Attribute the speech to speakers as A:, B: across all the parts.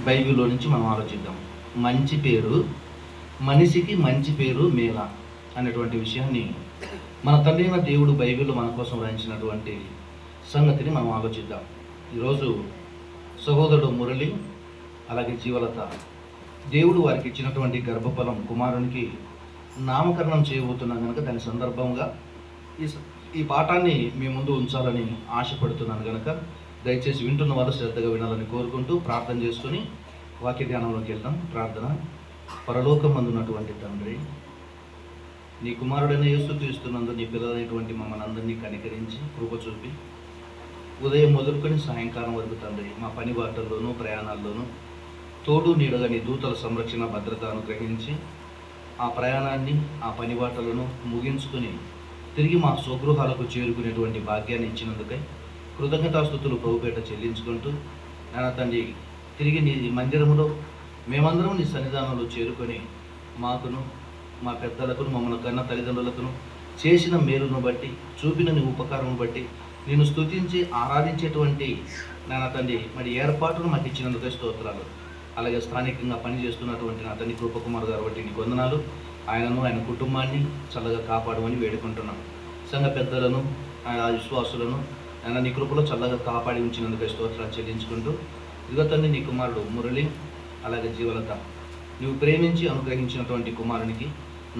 A: బైబిల్లో నుంచి మనం ఆలోచిద్దాం. మంచి పేరు, మనిషికి మంచి పేరు మేల అనేటువంటి విషయాన్ని మన తండ్రి అయిన దేవుడు బైబిల్లో మన కోసం రాయించినటువంటి సంగతిని మనం ఆలోచిద్దాం. ఈరోజు సహోదరుడు మురళి అలాగే జీవలత దేవుడు వారికి ఇచ్చినటువంటి గర్భఫలం కుమారునికి నామకరణం చేయబోతున్నాం కనుక దాని సందర్భంగా ఈ పాఠాన్ని మీ ముందు ఉంచాలని ఆశపడుతున్నాను కనుక దయచేసి వింటున్న వాళ్ళు శ్రద్ధగా వినాలని కోరుకుంటూ ప్రార్థన చేసుకుని వాక్య ధ్యానంలోకి వెళ్దాం. ప్రార్థన. పరలోకమందున్నటువంటి తండ్రి, నీ కుమారుడైన యేసుక్రీస్తునందు నీ పిల్లలైనటువంటి మమ్మల్ని అందరినీ కనికరించి కృప చూపి ఉదయం మొదలుకొని సాయంకాలం వరకు తండ్రి మా పని బాటల్లోనూ ప్రయాణాల్లోనూ తోడు నీడగా నీ దూతల సంరక్షణ భద్రత అనుగ్రహించి ఆ ప్రయాణాన్ని ఆ పని బాటలను ముగించుకుని తిరిగి మా స్వగృహాలకు చేరుకునేటువంటి భాగ్యాన్ని ఇచ్చినందుకై కృతజ్ఞతాస్తుతులు ప్రభుపేట చెల్లించుకుంటూ నాన్న తండ్రి తిరిగి నీ మందిరంలో మేమందరం నీ సన్నిధానంలో చేరుకొని మాకును మా పెద్దలకు మమ్మల్ని కన్న తల్లిదండ్రులకును చేసిన మేలును బట్టి చూపిన నీ ఉపకారం బట్టి నేను స్తుతించి ఆరాధించేటువంటి నాన్న తండ్రి మరి ఏర్పాటును మాకు ఇచ్చినందుకే స్తోత్రాలు. అలాగే స్థానికంగా పనిచేస్తున్నటువంటి నా తండ్రి కృపకుమార్ గారు బట్టి నీకు వందనాలు. ఆయనను ఆయన కుటుంబాన్ని చల్లగా కాపాడమని వేడుకుంటున్నాను. సంఘ పెద్దలను ఆయన విశ్వాసులను ఆయన నీ కృపలో చల్లగా కాపాడి ఉంచినందుకు స్తోత్రాలు చెల్లించుకుంటూ ఇదిగో తండ్రి నీ కుమారుడు మురళి అలాగే జీవలత నువ్వు ప్రేమించి అనుగ్రహించినటువంటి కుమారునికి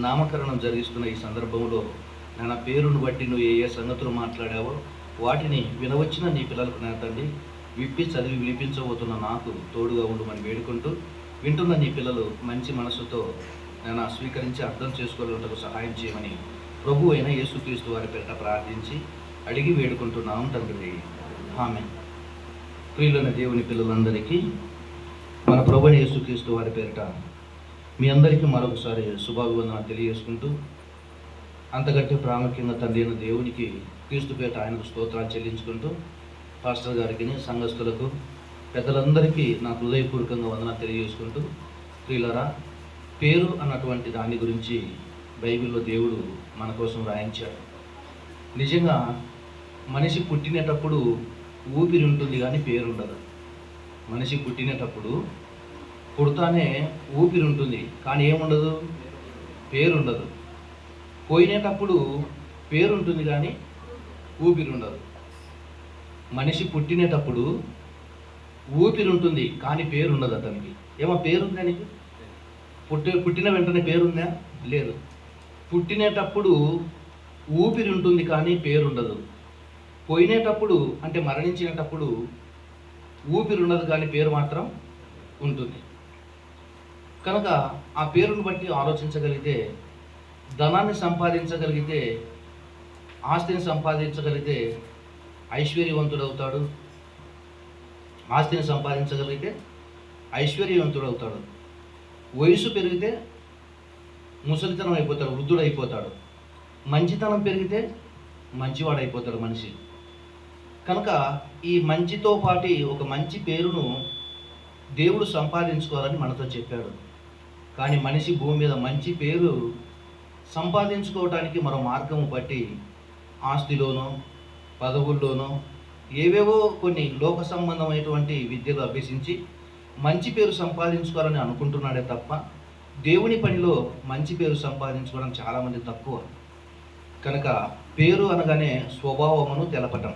A: నామకరణం జరిగిస్తున్న ఈ సందర్భంలో నా పేరును బట్టి నువ్వు ఏ సంగతులు మాట్లాడావో వాటిని వినవచ్చిన నీ పిల్లలకు నా తండ్రి విప్పి చదివి వినిపించబోతున్న నాకు తోడుగా ఉండమని వేడుకుంటూ వింటున్న నీ పిల్లలు మంచి మనసుతో నేను స్వీకరించి అర్థం చేసుకోవడానికి సహాయం చేయమని ప్రభు అయిన యేసుక్రీస్తు వారి పేరిట ప్రార్థించి అడిగి వేడుకుంటున్నాం తండ్రి. ఆమేన్. ప్రియులైన దేవుని పిల్లలందరికీ మన ప్రభు అయిన యేసుక్రీస్తు వారి పేరిట మీ అందరికీ మరొకసారి శుభాభివందన తెలియజేసుకుంటూ అంతకంటే ప్రాముఖ్యంగా తండ్రి అయిన దేవునికి క్రీస్తు పేరిట ఆయనకు స్తోత్రాలు చెల్లించుకుంటూ పాస్టర్ గారికి సంఘస్థులకు పెద్దలందరికీ నా హృదయపూర్వకంగా వందన తెలియజేసుకుంటూ ప్రియులరా పేరు అన్నటువంటి దాని గురించి బైబిల్లో దేవుడు మన కోసం రాయించాడు. నిజంగా మనిషి పుట్టినేటప్పుడు ఊపిరి ఉంటుంది కానీ పేరు ఉండదు. మనిషి పుట్టినేటప్పుడు పుడతానే ఊపిరి ఉంటుంది కానీ ఏముండదు, పేరు ఉండదు. పోయినేటప్పుడు పేరు ఉంటుంది కానీ ఊపిరి ఉండదు. మనిషి పుట్టినేటప్పుడు ఊపిరి ఉంటుంది కానీ పేరు ఉండదు అతనికి. ఏమో పేరుందా నీకు? పుట్టిన వెంటనే పేరుందా? లేదు. పుట్టినేటప్పుడు ఊపిరి ఉంటుంది కానీ పేరు ఉండదు. పోయినేటప్పుడు అంటే మరణించినప్పుడు ఊపిరి ఉండదు కానీ పేరు మాత్రం ఉంటుంది. కనుక ఆ పేరును బట్టి ఆలోచించగలిగితే, ధనాన్ని సంపాదించగలిగితే, ఆస్తిని సంపాదించగలిగితే ఐశ్వర్యవంతుడవుతాడు. ఆస్తిని సంపాదించగలిగితే ఐశ్వర్యవంతుడవుతాడు. వయసు పెరిగితే ముసలితనం అయిపోతాడు, వృద్ధుడైపోతాడు. మంచితనం పెరిగితే మంచివాడైపోతాడు మనిషి. కనుక ఈ మంచితో పాటు ఒక మంచి పేరును దేవుడు సంపాదించుకోవాలని మనతో చెప్పాడు. కానీ మనిషి భూమి మీద మంచి పేరు సంపాదించుకోవడానికి మరో మార్గము బట్టి ఆస్తిలోనో పదవుల్లోనో ఏవేవో కొన్ని లోక సంబంధమైనటువంటి విద్యలు అభ్యసించి మంచి పేరు సంపాదించుకోవాలని అనుకుంటున్నాడే తప్ప దేవుని పనిలో మంచి పేరు సంపాదించుకోవడం చాలామంది తక్కువ. కనుక పేరు అనగానే స్వభావమును తెలపటం,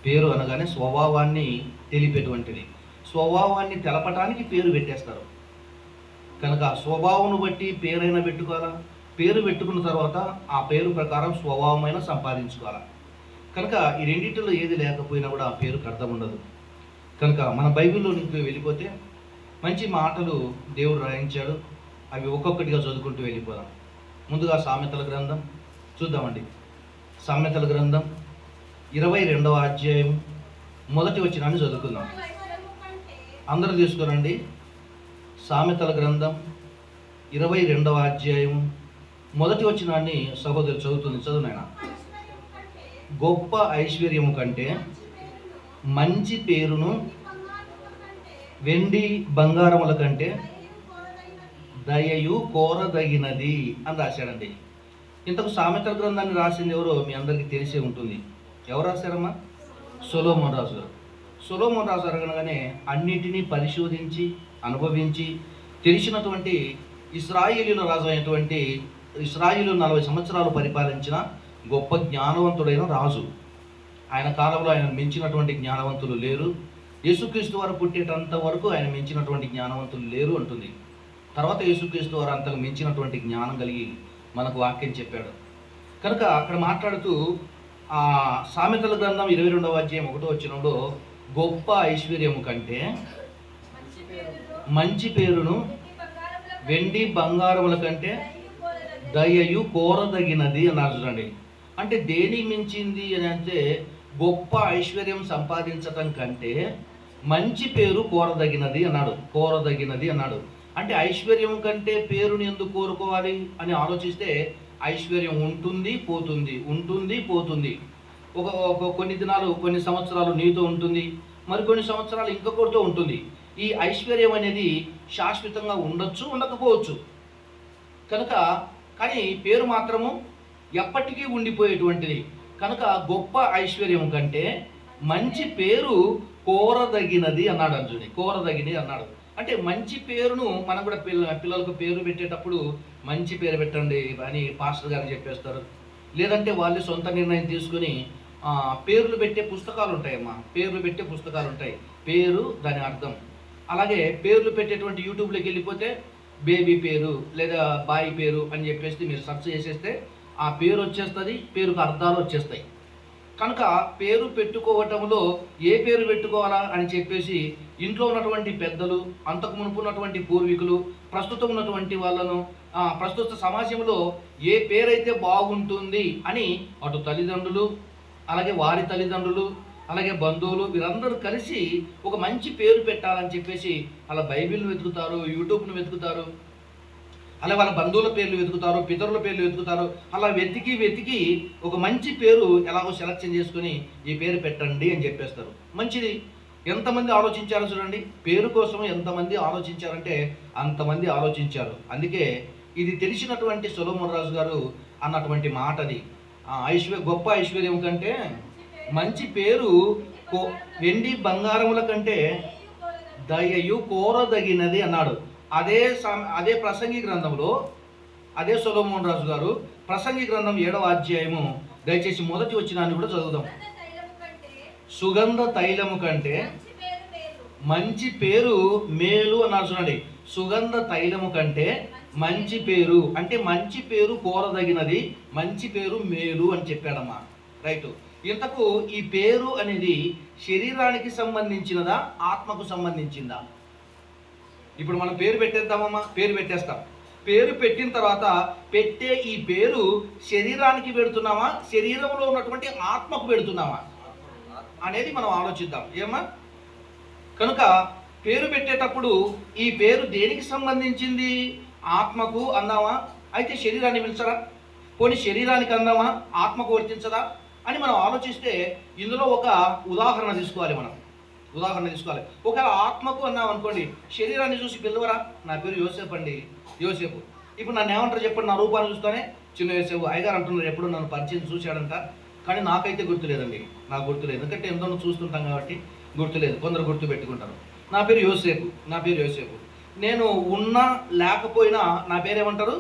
A: పేరు అనగానే స్వభావాన్ని తెలిపేటువంటిది. స్వభావాన్ని తెలపటానికి పేరు పెట్టేస్తారు. కనుక స్వభావం బట్టి పేరైనా పెట్టుకోవాలా, పేరు పెట్టుకున్న తర్వాత ఆ పేరు ప్రకారం స్వభావమైన సంపాదించుకోవాలా. కనుక ఈ రెండింటిలో ఏది లేకపోయినా కూడా ఆ పేరుకు అర్థం ఉండదు. కనుక మన బైబిల్లో నుంచి వెళ్ళిపోతే మంచి మాటలు దేవుడు రాయించాడు. అవి ఒక్కొక్కటిగా చదువుకుంటూ వెళ్ళిపోదాం. ముందుగా సామెతల గ్రంథం చూద్దామండి. సామెతల గ్రంథం 22వ అధ్యాయం మొదటి వచనాన్ని చదువుకుందాం. అందరూ తీసుకోనండి. సామెతల గ్రంథం 22వ అధ్యాయం మొదటి వచనాన్ని సహోదరు చదువుతుంది. చదువునైనా. గొప్ప ఐశ్వర్యము కంటే మంచి పేరును వెండి బంగారముల కంటే దయయు కోరదగినది అని రాశాడండి. ఇంతకు సామెతల గ్రంథాన్ని రాసింది ఎవరో మీ అందరికీ తెలిసే ఉంటుంది. ఎవరు రాశారమ్మా? సొలొమోను రాజు గారు. సొలొమోను రాజు అనగానే అన్నిటినీ పరిశోధించి అనుభవించి తెలిసినటువంటి ఇశ్రాయేలీయుల రాజు అయినటువంటి ఇశ్రాయేలు 40 సంవత్సరాలు పరిపాలించిన గొప్ప జ్ఞానవంతుడైన రాజు. ఆయన కాలంలో ఆయన మించినటువంటి జ్ఞానవంతులు లేరు. యేసుక్రీస్తు వారు పుట్టేటంత వరకు ఆయన మించినటువంటి జ్ఞానవంతులు లేరు అంటుంది. తర్వాత యేసుక్రీస్తు వారు అంతకు మించినటువంటి జ్ఞానం కలిగి మనకు వాక్యం చెప్పాడు. కనుక అక్కడ మాట్లాడుతూ ఆ సామెతల గ్రంథం 22వ అధ్యాయం 1వ వచనంలో గొప్ప ఐశ్వర్యము కంటే మంచి పేరును వెండి బంగారముల కంటే దయయు కోరదగినది అన్నారు. చూడండి, అంటే దేని మించింది అని అంటే గొప్ప ఐశ్వర్యం సంపాదించటం కంటే మంచి పేరు కోరదగినది అన్నాడు. అంటే ఐశ్వర్యం కంటే పేరుని ఎందుకు కోరుకోవాలి అని ఆలోచిస్తే ఐశ్వర్యం ఉంటుంది పోతుంది. ఒక కొన్ని దినాలు కొన్ని సంవత్సరాలు నీతో ఉంటుంది, మరికొన్ని సంవత్సరాలు ఇంకొకరితో ఉంటుంది. ఈ ఐశ్వర్యం అనేది శాశ్వతంగా ఉండొచ్చు, ఉండకపోవచ్చు. కానీ పేరు మాత్రము ఎప్పటికీ ఉండిపోయేటువంటిది. కనుక గొప్ప ఐశ్వర్యం కంటే మంచి పేరు కోరదగినది అన్నాడు అర్జునుడి. కోరదగినది అన్నాడు అంటే మంచి పేరును మనం కూడా పిల్లలకు పేరు పెట్టేటప్పుడు మంచి పేరు పెట్టండి అని పాస్టర్ గారు చెప్పేస్తారు. లేదంటే వాళ్ళు సొంత నిర్ణయం తీసుకుని పేర్లు పెట్టే పుస్తకాలు ఉంటాయమ్మా. పేర్లు పెట్టే పుస్తకాలు ఉంటాయి. పేరు దాని అర్థం. అలాగే పేర్లు పెట్టేటువంటి యూట్యూబ్లోకి వెళ్ళిపోతే బేబీ పేరు లేదా బాయ్ పేరు అని చెప్పేసి మీరు సెర్చ్ చేసేస్తే ఆ పేరు వచ్చేస్తుంది, పేరుకు అర్థాలు వచ్చేస్తాయి. కనుక పేరు పెట్టుకోవటంలో ఏ పేరు పెట్టుకోవాలా అని చెప్పేసి ఇంట్లో ఉన్నటువంటి పెద్దలు, అంతకు మునుపు ఉన్నటువంటి పూర్వీకులు, ప్రస్తుతం ఉన్నటువంటి వాళ్ళను, ప్రస్తుత సమాజంలో ఏ పేరైతే బాగుంటుంది అని అటు తల్లిదండ్రులు, అలాగే వారి తల్లిదండ్రులు, అలాగే బంధువులు వీరందరూ కలిసి ఒక మంచి పేరు పెట్టాలని చెప్పేసి అలా బైబిల్ను వెతుకుతారు, యూట్యూబ్ను వెతుకుతారు, అలా వాళ్ళ బంధువుల పేర్లు వెతుకుతారు, పితరుల పేర్లు వెతుకుతారు. అలా వెతికి ఒక మంచి పేరు ఎలాగో సెలక్షన్ చేసుకుని ఈ పేరు పెట్టండి అని చెప్పేస్తారు. మంచిది. ఎంతమంది ఆలోచించారో చూడండి. పేరు కోసం ఎంతమంది ఆలోచించారంటే అంతమంది ఆలోచించారు. అందుకే ఇది తెలిసినటువంటి సొలొమోను రాజు గారు అన్నటువంటి మాటది. గొప్ప ఐశ్వర్యం కంటే మంచి పేరు వెండి బంగారముల కంటే దయయు కోరదగినది అన్నాడు. అదే ప్రసంగి గ్రంథంలో అదే సొలొమోను రాజు గారు ప్రసంగి గ్రంథం 7వ అధ్యాయము దయచేసి మొదటి వచనాన్ని కూడా చదువుదాం. సుగంధ తైలము కంటే మంచి పేరు మేలు అన్నారు. చూడండి, సుగంధ తైలము కంటే మంచి పేరు అంటే మంచి పేరు కోరదగినది, మంచి పేరు మేలు అని చెప్పాడమ్మా. రైట్. ఇంతకు ఈ పేరు అనేది శరీరానికి సంబంధించినదా, ఆత్మకు సంబంధించిందా? ఇప్పుడు మనం పేరు పెట్టేద్దామమ్మా. పేరు పెట్టేస్తాం. పేరు పెట్టిన తర్వాత పెట్టే ఈ పేరు శరీరానికి పెడుతున్నామా, శరీరంలో ఉన్నటువంటి ఆత్మకు పెడుతున్నామా అనేది మనం ఆలోచిద్దాం. ఏమా? కనుక పేరు పెట్టేటప్పుడు ఈ పేరు దేనికి సంబంధించింది? ఆత్మకు అందామా, అయితే శరీరాన్ని పిలిచరా? పోనీ శరీరానికి అందామా, ఆత్మకు వర్తించదా అని మనం ఆలోచిస్తే ఇందులో ఒక ఉదాహరణ తీసుకోవాలి. ఒకవేళ ఆత్మకు అన్నాం అనుకోండి, శరీరాన్ని చూసి పిలవరా? నా పేరు యోసేపు అండి, యోసేపు. ఇప్పుడు నన్ను ఏమంటారు చెప్పండి? నా రూపాన్ని చూస్తానే చిన్న యోసేపు. అయ్యగారు అంటున్నారు ఎప్పుడు నన్ను పరిచయం చూశాడంట, కానీ నాకైతే గుర్తులేదండి. నాకు గుర్తులేదు, ఎందుకంటే ఎంతో చూస్తుంటాం కాబట్టి గుర్తులేదు. కొందరు గుర్తు పెట్టుకుంటారు. నా పేరు యోసేపు. నేను ఉన్నా లేకపోయినా నా పేరేమంటారు?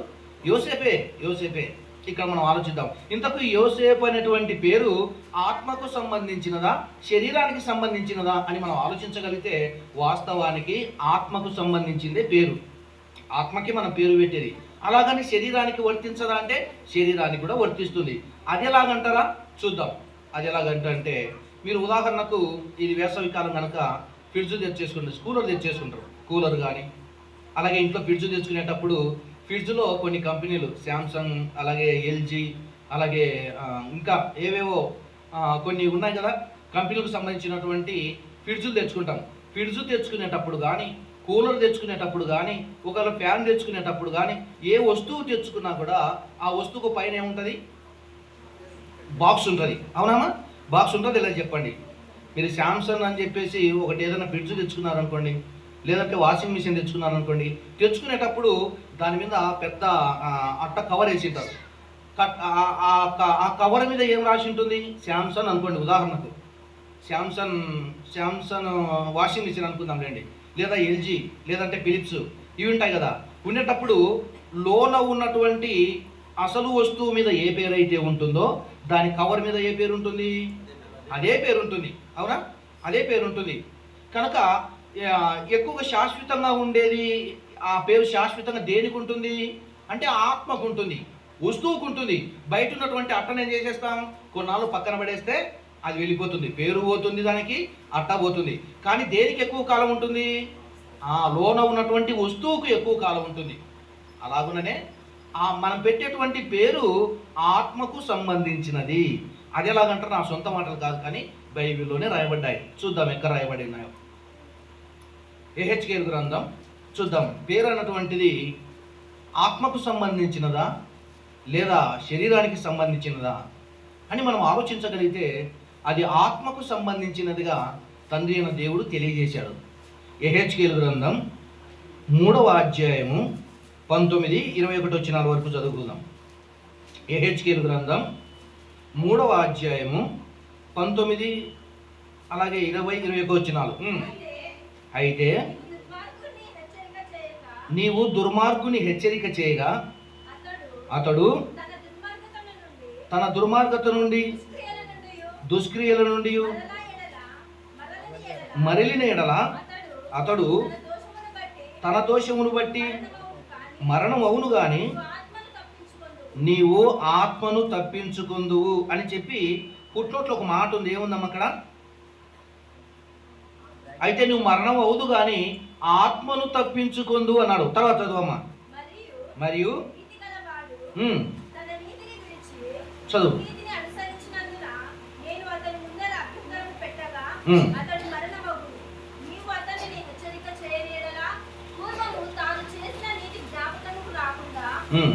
A: యోసేపే. ఇక్కడ మనం ఆలోచిద్దాం. ఇంతకు యోసేపు అనేటువంటి పేరు ఆత్మకు సంబంధించినదా, శరీరానికి సంబంధించినదా అని మనం ఆలోచించగలిగితే వాస్తవానికి ఆత్మకు సంబంధించిందే పేరు. ఆత్మకి మనం పేరు పెట్టేది. అలాగని శరీరానికి వర్తించదా అంటే శరీరానికి కూడా వర్తిస్తుంది. అది ఎలాగంటారా? చూద్దాం. అది ఎలాగంటే మీరు ఉదాహరణకు ఇది వేసవికాలం కనుక ఫ్రిడ్జ్ తెచ్చేసుకుంటారు. కూలర్ కానీ, అలాగే ఇంట్లో ఫ్రిడ్జ్ తెచ్చుకునేటప్పుడు ఫ్రిడ్జ్లో కొన్ని కంపెనీలు శాంసంగ్, అలాగే ఎల్జీ, అలాగే ఇంకా ఏవేవో కొన్ని ఉన్నాయి కదా కంపెనీలకు సంబంధించినటువంటి ఫ్రిడ్జ్లు తెచ్చుకుంటాం. ఫ్రిడ్జ్ తెచ్చుకునేటప్పుడు కానీ, కూలర్ తెచ్చుకునేటప్పుడు కానీ, ఒకవేళ ఫ్యాన్ తెచ్చుకునేటప్పుడు కానీ, ఏ వస్తువు తెచ్చుకున్నా కూడా ఆ వస్తువుకు పైన ఏముంటుంది? బాక్స్ ఉంటుంది. అవునామా? బాక్స్ ఉంటుంది. ఇలా చెప్పండి, మీరు శాంసంగ్ అని చెప్పేసి ఒకటి ఏదైనా ఫ్రిడ్జ్ తెచ్చుకున్నారనుకోండి, లేదంటే వాషింగ్ మిషన్ తెచ్చుకున్నారనుకోండి, తెచ్చుకునేటప్పుడు దాని మీద పెద్ద అట్ట కవర్ వేసింటారు. ఆ కవర్ మీద ఏం రాసి ఉంటుంది? శాంసంగ్ అనుకోండి ఉదాహరణకు. శాంసంగ్ వాషింగ్ మిషన్ అనుకుందాం రండి, లేదా ఎల్జీ, లేదంటే ఫిలిప్స్, ఇవి ఉంటాయి కదా. ఉండేటప్పుడు లోన ఉన్నటువంటి అసలు వస్తువు మీద ఏ పేరు అయితే ఉంటుందో దాని కవర్ మీద ఏ పేరు ఉంటుంది? అదే పేరు ఉంటుంది. అవునా? అదే పేరు ఉంటుంది. కనుక ఎక్కువగా శాశ్వతంగా ఉండేది ఆ పేరు శాశ్వతంగా దేనికి ఉంటుంది అంటే ఆత్మకు ఉంటుంది, వస్తువుకు ఉంటుంది. బయట ఉన్నటువంటి అట్టను ఏం చేసేస్తాం, కొన్నాళ్ళు పక్కన పడేస్తే అది వెళ్ళిపోతుంది, పేరు పోతుంది, దానికి అట్ట పోతుంది. కానీ దేనికి ఎక్కువ కాలం ఉంటుంది? ఆ లోన ఉన్నటువంటి వస్తువుకు ఎక్కువ కాలం ఉంటుంది. అలాగుననే మనం పెట్టేటువంటి పేరు ఆత్మకు సంబంధించినది. అది ఎలాగంటారు, నా సొంత మాటలు కాదు కానీ బైబిల్లోనే రాయబడ్డాయి. చూద్దాం ఎక్కడ రాయబడి ఉన్నాయో. యెహెజ్కేలు గ్రంథం చూద్దాం. పేరు అన్నటువంటిది ఆత్మకు సంబంధించినదా లేదా శరీరానికి సంబంధించినదా అని మనం ఆలోచించగలిగితే అది ఆత్మకు సంబంధించినదిగా తండ్రి అయిన దేవుడు తెలియజేశాడు. యెహెజ్కేలు గ్రంథం 3వ అధ్యాయము 19-21 వచనాల వరకు చదువుకుందాం. యెహెజ్కేలు గ్రంథం 3వ అధ్యాయము 19 అలాగే 20-21 వచనాలు. అయితే నీవు దుర్మార్గుని హెచ్చరిక చేయగా అతడు తన దుర్మార్గత నుండి దుష్క్రియల నుండి మరలిన ఎడల అతడు తన దోషమును బట్టి మరణం అవును గాని నీవు ఆత్మను తప్పించుకుందువు అని చెప్పి పుట్టినట్లు ఒక మాట ఉంది. ఏముందమ్మ అక్కడ? అయితే నువ్వు మరణం అవుదు గాని ఆత్మను తప్పించుకుందు అన్నాడు. తర్వాత చదువమ్మా. మరియు చదువు.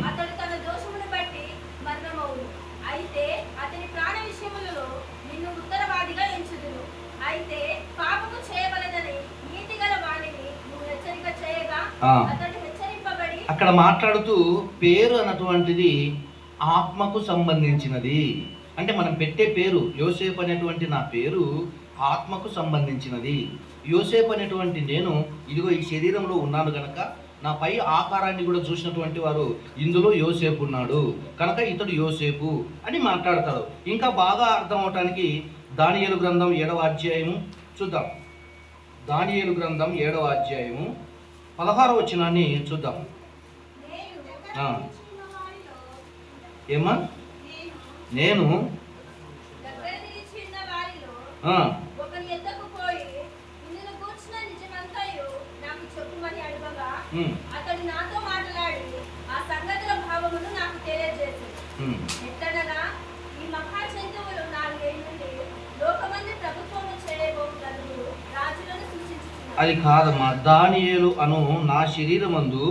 B: అతడు తన దోషమును బట్టి మరణమవును. అయితే అతని ప్రాణ విషయములలో నిన్ను ఉత్తరవాదిగా ఎంచుదును. అయితే పాపము చేయవలదని నీతి గల వాణిని నువ్వు హెచ్చరిక చేయగా అతడు హెచ్చరింపబడి.
A: అక్కడ మాట్లాడుతూ పేరు అన్నటువంటిది ఆత్మకు సంబంధించినది. అంటే మనం పెట్టే పేరు యోసేపు అనేటువంటి నా పేరు ఆత్మకు సంబంధించినది. యోసేపు అనేటువంటి నేను ఇదిగో ఈ శరీరంలో ఉన్నాను కనుక నా పై ఆకారాన్ని కూడా చూసినటువంటి వారు ఇందులో యోసేపు ఉన్నాడు కనుక ఇతడు యోసేపు అని మాట్లాడతాడు. ఇంకా బాగా అర్థం అవటానికి దానియేలు గ్రంథం 7వ అధ్యాయము చూద్దాం. దానియేలు గ్రంథం 7వ అధ్యాయము 16వ వచనాన్ని చూద్దాం. ఏమా? నేను
B: అతడు నాతో మాట్లాడి ఆ సంగతుల భావమును నాకు తెలియజేశాడు. ఎట్లనగా ఈ మహా జంతువులు 4 ఏళ్ల నుండి లోకమందు ప్రభుత్వము చేయబోవు నలుగురు రాజులను సూచించుచున్నారు.
A: అది కాదమ్మా. దానియేలు అను నా శరీరమందు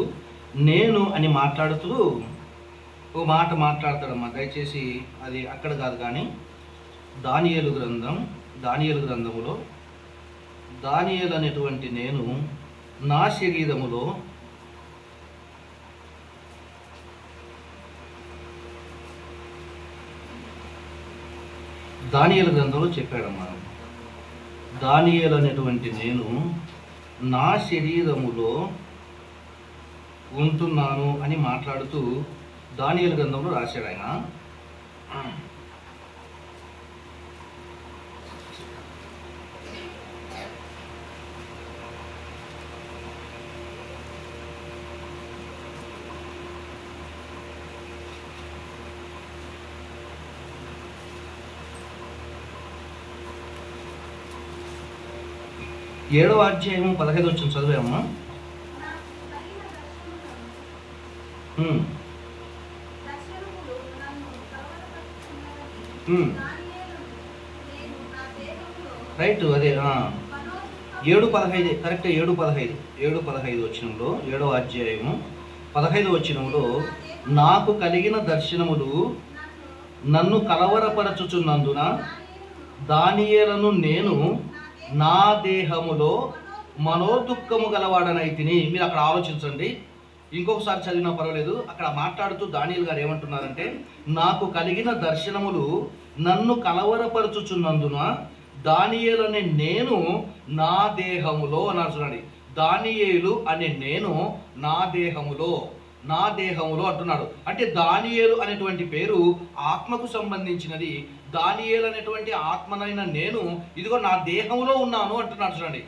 A: నేను అని మాట్లాడుతూ ఓ మాట మాట్లాడతాడమ్మా. దయచేసి అది అక్కడ కాదు కానీ దానియేలు గ్రంథములో దానియేలు అనేటువంటి నేను నా శరీరములో దానియేలు గ్రంథంలో చెప్పాడమ్మా. దానియేలు అనేటువంటి నేను నా శరీరములో ఉంటున్నాను అని మాట్లాడుతూ దానియేలు గ్రంథంలో రాశాడు ఆయన. ఏడవ అధ్యాయము 15 వచ్చిన చదివామ్మా. రైట్, అదే 7:15 కరెక్ట్. 7:15 వచనంలో 7వ అధ్యాయము 15 వచనంలో నాకు కలిగిన దర్శనములు నన్ను కలవరపరచుచున్నందున దానియేలును నేను నా దేహములో మనోదుఃఖము గలవాడనైతిని. మీరు అక్కడ ఆలోచించండి, ఇంకొకసారి చదివినా పర్వాలేదు. అక్కడ మాట్లాడుతూ దానియేలు గారు ఏమంటున్నారంటే నాకు కలిగిన దర్శనములు నన్ను కలవరపరచుచున్నందున దానియేలు అనే నేను నా దేహములో అన్నారు చూడండి. దానియేలు అనే నేను నా దేహములో అంటున్నాడు. అంటే దానియేలు అనేటువంటి పేరు ఆత్మకు సంబంధించినది. దానియేలు అనేటువంటి ఆత్మనైన నేను ఇదిగో నా దేహంలో ఉన్నాను అంటున్నాడు చూడండి.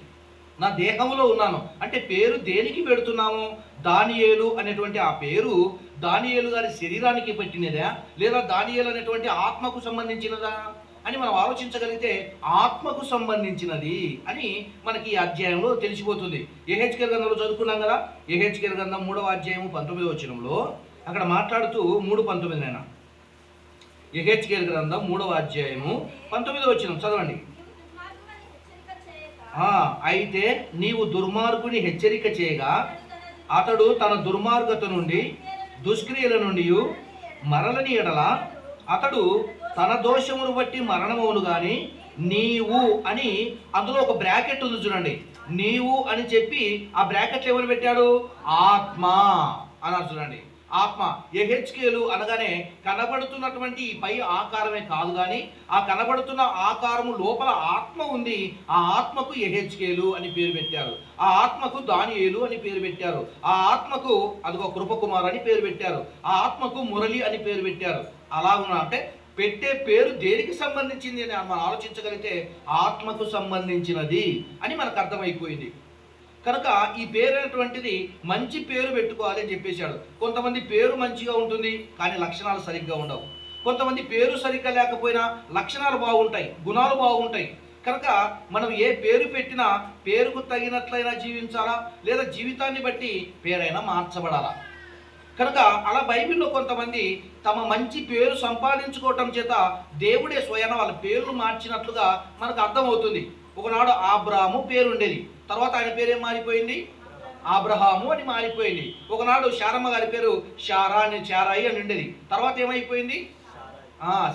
A: నా దేహంలో ఉన్నాను అంటే పేరు దేనికి పెడుతున్నాము? దానియేలు అనేటువంటి ఆ పేరు దానియేలు గారి శరీరానికి పెట్టినదా, లేదా దానియేలు అనేటువంటి ఆత్మకు సంబంధించినదా అని మనం ఆలోచించగలిగితే ఆత్మకు సంబంధించినది అని మనకి ఈ అధ్యాయంలో తెలిసిపోతుంది. యెహెజ్కేలు గ్రంథంలో చదువుకున్నాం కదా. యెహెజ్కేలు గ్రంథం 3వ అధ్యాయము 19వ వచనంలో అక్కడ మాట్లాడుతూ 3:19 యెహెజ్కేలు గ్రంథం 3వ అధ్యాయము 19వ వచనం చదవండి. అయితే నీవు దుర్మార్గుని హెచ్చరిక చేయగా అతడు తన దుర్మార్గత నుండి దుష్క్రియల నుండి మరలని ఎడల అతడు తన దోషమును బట్టి మరణమవును గాని నీవు అని అందులో ఒక బ్రాకెట్ ఉంది చూడండి. నీవు అని చెప్పి ఆ బ్రాకెట్ ఎవరు పెట్టాడు? ఆత్మ అన్నారు చూడండి. ఆత్మ. యెహెజ్కేలు అనగానే కనబడుతున్నటువంటి పై ఆకారమే కాదు కానీ ఆ కనబడుతున్న ఆకారము లోపల ఆత్మ ఉంది. ఆ ఆత్మకు యెహెజ్కేలు అని పేరు పెట్టారు. ఆ ఆత్మకు దానియేలు అని పేరు పెట్టారు. ఆ ఆత్మకు అదిగో కృపకుమార్ అని పేరు పెట్టారు. ఆ ఆత్మకు మురళి అని పేరు పెట్టారు. అలాగున్నా అంటే పెట్టే పేరు దేనికి సంబంధించింది అని మనం ఆలోచించగలిగితే ఆత్మకు సంబంధించినది అని మనకు అర్థమైపోయింది. కనుక ఈ పేరు అనేటువంటిది మంచి పేరు పెట్టుకోవాలి అని చెప్పేశాడు. కొంతమంది పేరు మంచిగా ఉంటుంది కానీ లక్షణాలు సరిగ్గా ఉండవు. కొంతమంది పేరు సరిగ్గా లేకపోయినా లక్షణాలు బాగుంటాయి, గుణాలు బాగుంటాయి. కనుక మనం ఏ పేరు పెట్టినా పేరుకు తగినట్లయినా జీవించాలా, లేదా జీవితాన్ని బట్టి పేరైనా మార్చబడాలా. కనుక అలా బైబిల్లో కొంతమంది తమ మంచి పేరు సంపాదించుకోవటం చేత దేవుడే స్వయాన వాళ్ళ పేర్లు మార్చినట్లుగా మనకు అర్థమవుతుంది. ఒకనాడు ఆబ్రాము పేరు ఉండేది, తర్వాత ఆయన పేరు ఏం మారిపోయింది? ఆబ్రహాము అని మారిపోయింది. ఒకనాడు శారమ్మ గారి పేరు శారాయి అని ఉండేది, తర్వాత ఏమైపోయింది?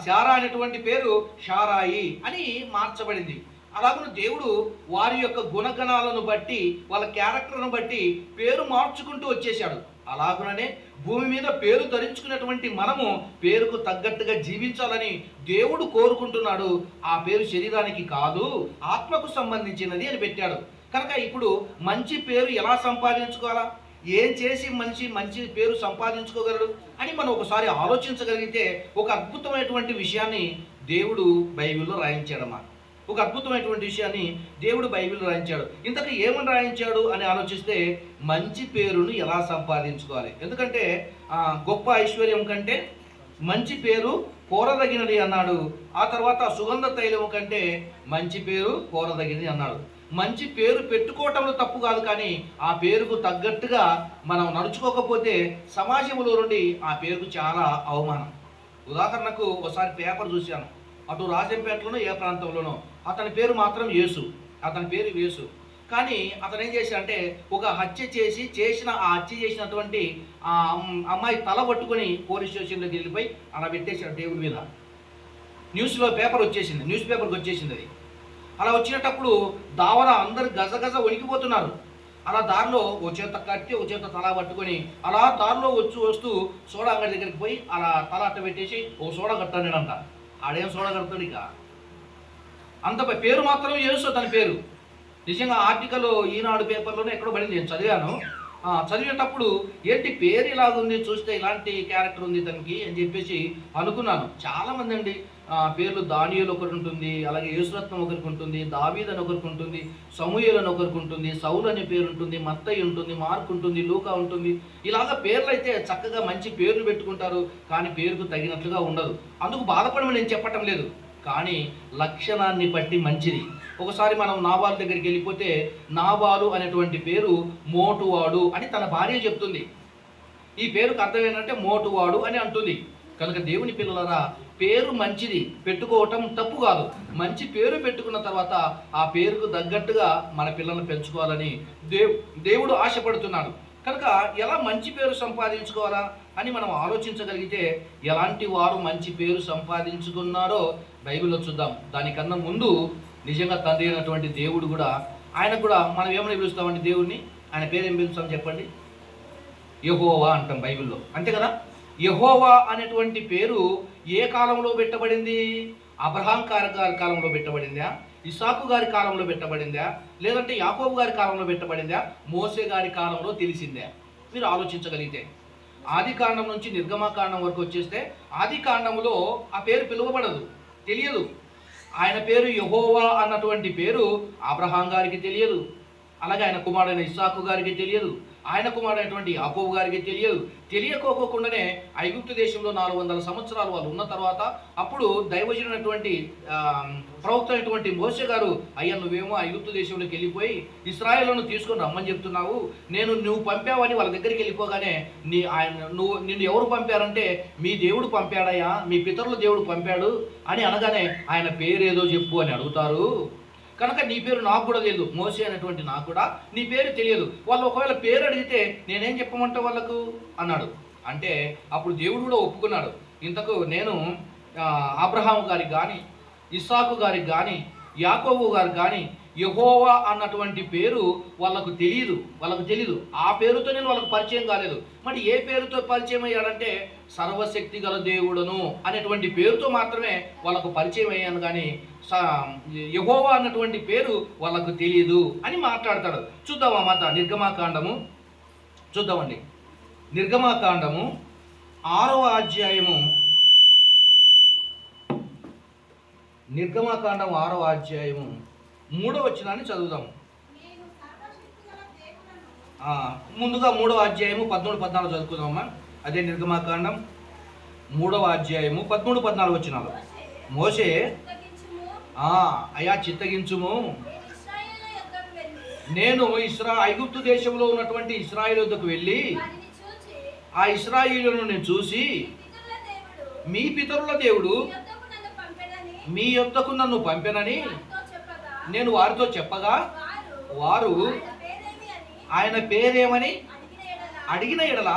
A: శారా అనేటువంటి పేరు షారాయి అని మార్చబడింది. అలాగే దేవుడు వారి యొక్క గుణగణాలను బట్టి వాళ్ళ క్యారెక్టర్ను బట్టి పేరు మార్చుకుంటూ వచ్చేసాడు. అలాగనే భూమి మీద పేరు ధరించుకున్నటువంటి మనము పేరుకు తగ్గట్టుగా జీవించాలని దేవుడు కోరుకుంటున్నాడు. ఆ పేరు శరీరానికి కాదు, ఆత్మకు సంబంధించినది అని పెట్టాడు. కనుక ఇప్పుడు మంచి పేరు ఎలా సంపాదించుకోవాలా, ఏం చేసి మంచి పేరు సంపాదించుకోగలడు అని మనం ఒకసారి ఆలోచించగలిగితే ఒక అద్భుతమైనటువంటి విషయాన్ని దేవుడు బైబిల్లో రాయించాడమ్మా. ఒక అద్భుతమైనటువంటి విషయాన్ని దేవుడు బైబిల్లో రాయించాడు. ఇంతకు ఏమని రాయించాడు అని ఆలోచిస్తే మంచి పేరును ఎలా సంపాదించుకోవాలి. ఎందుకంటే గొప్ప ఐశ్వర్యం కంటే మంచి పేరు కోరదగినది అన్నాడు. ఆ తర్వాత సుగంధ తైలం కంటే మంచి పేరు కోరదగినది అన్నాడు. మంచి పేరు పెట్టుకోవటంలో తప్పు కాదు, కానీ ఆ పేరుకు తగ్గట్టుగా మనం నడుచుకోకపోతే సమాజంలో నుండి ఆ పేరుకు చాలా అవమానం. ఉదాహరణకు ఒకసారి పేపర్ చూశాను, అటు రాజంపేటలోనో ఏ ప్రాంతంలోనో అతని పేరు మాత్రం యేసు, అతని పేరు యేసు. కానీ అతను ఏం చేశాడంటే ఒక హత్య చేసినటువంటి ఆ అమ్మాయి తల పట్టుకొని పోలీస్ స్టేషన్లోకి వెళ్ళిపోయి అలా పెట్టేశాడు దేవుడి మీద. న్యూస్ పేపర్కి వచ్చేసింది అది. అలా వచ్చినప్పుడు దావర అందరు గజగజ వణికిపోతున్నారు. అలా దారిలో ఓ చేత కట్టి ఓ చేత తల పట్టుకొని అలా దారిలో వస్తూ సోడా అంగడి దగ్గరికి పోయి అలా తల అట్ట పెట్టేసి ఓ సోడా కట్టానంట. ఆడేం సోడా కడతాడు ఇక. అంత పేరు మాత్రం యేసు తన పేరు. నిజంగా ఆర్టికల్ ఈనాడు పేపర్లోనే ఎక్కడో పడింది, నేను చదివాను. చదివేటప్పుడు ఏంటి పేరు ఇలాగుంది, చూస్తే ఇలాంటి క్యారెక్టర్ ఉంది తనకి అని చెప్పేసి అనుకున్నాను. చాలామంది అండి పేర్లు దానియేలు ఒకరికి ఉంటుంది, అలాగే యేసురత్నం ఒకరికి ఉంటుంది, దావీద్ అని ఒకరికి ఉంటుంది, సమూయేలు అని ఒకరికి ఉంటుంది, సౌలు అనే పేరు ఉంటుంది, మత్తయి ఉంటుంది, మార్కు ఉంటుంది, లూకా ఉంటుంది. ఇలాగ పేర్లు అయితే చక్కగా మంచి పేర్లు పెట్టుకుంటారు, కానీ పేరుకు తగినట్లుగా ఉండదు. అందుకు బాధపడమని నేను చెప్పటం లేదు, కానీ లక్షణాన్ని బట్టి మంచిది. ఒకసారి మనం నాబాలు దగ్గరికి వెళ్ళిపోతే నాబాలు అనేటువంటి పేరు మోటువాడు అని తన భార్య చెప్తుంది. ఈ పేరుకు అర్థం ఏంటంటే మోటువాడు అని అంటుంది. కనుక దేవుని పిల్లలారా, పేరు మంచిది, పెట్టుకోవటం తప్పు కాదు. మంచి పేరు పెట్టుకున్న తర్వాత ఆ పేరుకు తగ్గట్టుగా మన పిల్లలను పెంచుకోవాలని దేవుడు ఆశపడుతున్నాడు. కనుక ఎలా మంచి పేరు సంపాదించుకోవాలా అని మనం ఆలోచించగలిగితే ఎలాంటి వారు మంచి పేరు సంపాదించుకున్నారో బైబిల్లో చూద్దాం. దానికన్నా ముందు నిజంగా తండ్రి అయినటువంటి దేవుడు కూడా, ఆయనకు కూడా మనం ఏమని పిలుస్తామండి దేవుడిని? ఆయన పేరు ఏం పిలుస్తాం చెప్పండి? యెహోవా అంటాం బైబిల్లో, అంతే కదా. యెహోవా అనేటువంటి పేరు ఏ కాలంలో పెట్టబడింది? అబ్రహాం కాలంలో పెట్టబడిందా, ఇస్సాకు గారి కాలంలో పెట్టబడిందా, లేదంటే యాకోబు గారి కాలంలో పెట్టబడిందా, మోసే గారి కాలంలో తెలిసిందా? మీరు ఆలోచించగలిగితే ఆది కాండం నుంచి నిర్గమకాండం వరకు వచ్చేస్తే ఆది కాండములో ఆ పేరు పిలువబడదు, తెలియదు. ఆయన పేరు యెహోవా అన్నటువంటి పేరు అబ్రహాం గారికి తెలియదు, అలాగే ఆయన కుమారుడైన ఇస్సాకు గారికి తెలియదు, ఆయన కుమారుడైనటువంటి యాకోబు గారికి తెలియదు. తెలియకోకుండానే ఐగుప్తు దేశంలో 400 సంవత్సరాలు వాళ్ళు ఉన్న తర్వాత అప్పుడు దైవజనుడైనటువంటి ప్రవక్త అయినటువంటి మోషే గారు, అయ్యా నువ్వేమో ఐగుప్తు దేశంలోకి వెళ్ళిపోయి ఇశ్రాయేలును తీసుకొని రమ్మని చెప్తున్నావు, నువ్వు పంపావని వాళ్ళ దగ్గరికి వెళ్ళిపోగానే నిన్ను ఎవరు పంపారంటే మీ దేవుడు పంపాడయ్యా, మీ పితరుల దేవుడు పంపాడు అని అనగానే ఆయన పేరేదో చెప్పు అని అడుగుతారు. కనుక నీ పేరు నాకు కూడా తెలియదు, మోసే అనేటువంటి నాకు కూడా నీ పేరు తెలియదు. వాళ్ళు ఒకవేళ పేరు అడిగితే నేనేం చెప్పమంటా వాళ్ళకు అన్నాడు. అంటే అప్పుడు దేవుడు కూడా ఒప్పుకున్నాడు, ఇంతకు నేను అబ్రహాము గారికి కానీ ఇస్సాకు గారికి కానీ యాకోబు గారికి కానీ యెహోవా అన్నటువంటి పేరు వాళ్ళకు తెలియదు. ఆ పేరుతో నేను వాళ్ళకు పరిచయం కాలేదు. మరి ఏ పేరుతో పరిచయం అయ్యాడంటే సర్వశక్తి గల దేవుడను అనేటువంటి పేరుతో మాత్రమే వాళ్ళకు పరిచయం అయ్యాను, కానీ యెహోవా అన్నటువంటి పేరు వాళ్ళకు తెలియదు అని మాట్లాడతాడు. చూద్దాం ఆ మాట నిర్గమాకాండము చూద్దామండి. నిర్గమాకాండము 6వ అధ్యాయము, నిర్గమాకాండం 6వ అధ్యాయము 3వ వచనాన్ని చదువుదాము. ముందుగా 3వ అధ్యాయము 13-14 చదువుకుందామమ్మా. అదే నిర్గమాకాండం 3వ అధ్యాయము 13-14 వచనాలు. మోషే అయ్యా చిత్తగించుము, నేను ఐగుప్తు దేశంలో ఉన్నటువంటి ఇశ్రాయేలు వద్దకు వెళ్ళి ఆ ఇశ్రాయేలును నేను చూసి మీ పితరుల దేవుడు మీ యొద్దకు నన్ను పంపెనని నేను వారితో చెప్పగా వారు ఆయన పేరేమని అడిగిన ఎడల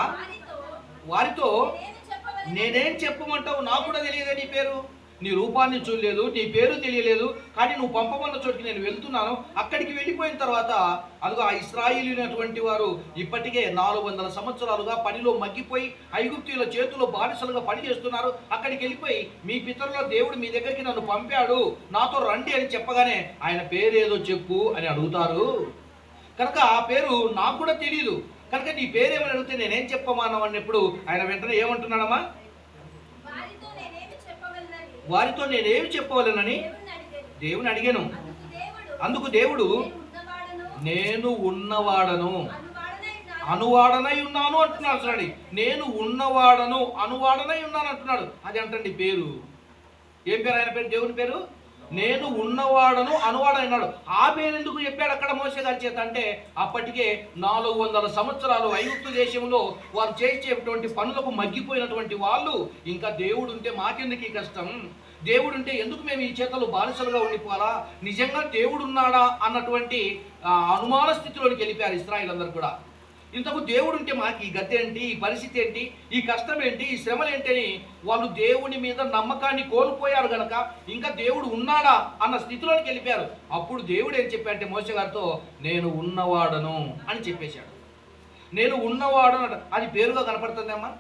A: వారితో నేనేం చెప్పమంటావు, నాకు కూడా తెలియదు నీ పేరు, నీ రూపాన్ని చూడలేదు, నీ పేరు తెలియలేదు, కానీ నువ్వు పంపమన్న చోటికి నేను వెళ్తున్నాను. అక్కడికి వెళ్ళిపోయిన తర్వాత అదిగో ఆ ఇశ్రాయేలీనటువంటి వారు ఇప్పటికే 400 సంవత్సరాలుగా పనిలో మగ్గిపోయి ఐగుప్తీయుల చేతుల్లో బానిసలుగా పని చేస్తున్నారు. అక్కడికి వెళ్ళిపోయి మీ పితరుల దేవుడు మీ దగ్గరికి నన్ను పంపాడు, నాతో రండి అని చెప్పగానే ఆయన పేరేదో చెప్పు అని అడుగుతారు. కనుక ఆ పేరు నాకు కూడా తెలియదు, కనుక నీ పేరేమని అడిగితే నేనేం చెప్పమానం అన్నప్పుడు ఆయన వెంటనే ఏమంటున్నాడమ్మా, వారితో నేనేమి చెప్పవలెనని దేవుని అడిగాను. అందుకు దేవుడు నేను ఉన్నవాడను అనువాడనై ఉన్నాను అంటున్నాడు. చూడండి, నేను ఉన్నవాడను అనువాడనై ఉన్నాను అంటున్నాడు. అది అంటండి పేరు. ఏం పేరు ఆయన పేరు? దేవుని పేరు నేను ఉన్నవాడను అనువాడన్నాడు. ఆ పేరు ఎందుకు చెప్పాడు అక్కడ మోసే గారి చేత అంటే అప్పటికే 400 సంవత్సరాలు ఐగుప్తు దేశంలో వారు చేసేటువంటి పనులకు మగ్గిపోయినటువంటి వాళ్ళు ఇంకా దేవుడు ఉంటే మాకెందుకు ఈ కష్టం, దేవుడు ఉంటే ఎందుకు మేము ఈ చేతలు బానిసలుగా ఉండిపోవాలా, నిజంగా దేవుడు ఉన్నాడా అన్నటువంటి అనుమాన స్థితిలోకి వెళ్ళిపోయారు ఇశ్రాయేలు అందరూ కూడా. ఇంతకు దేవుడు ఉంటే మాకు ఈ గతి ఏంటి, ఈ పరిస్థితి ఏంటి, ఈ కష్టం ఏంటి, ఈ శ్రమలు ఏంటి అని వాళ్ళు దేవుని మీద నమ్మకాన్ని కోల్పోయారు గనక ఇంకా దేవుడు ఉన్నాడా అన్న స్థితిలోకి వెళ్ళిపోయారు. అప్పుడు దేవుడు ఏం చెప్పాడంటే మోసే గారితో నేను ఉన్నవాడను అని చెప్పేశాడు. నేను ఉన్నవాడు అది పేరుగా కనపడుతుంది అమ్మా,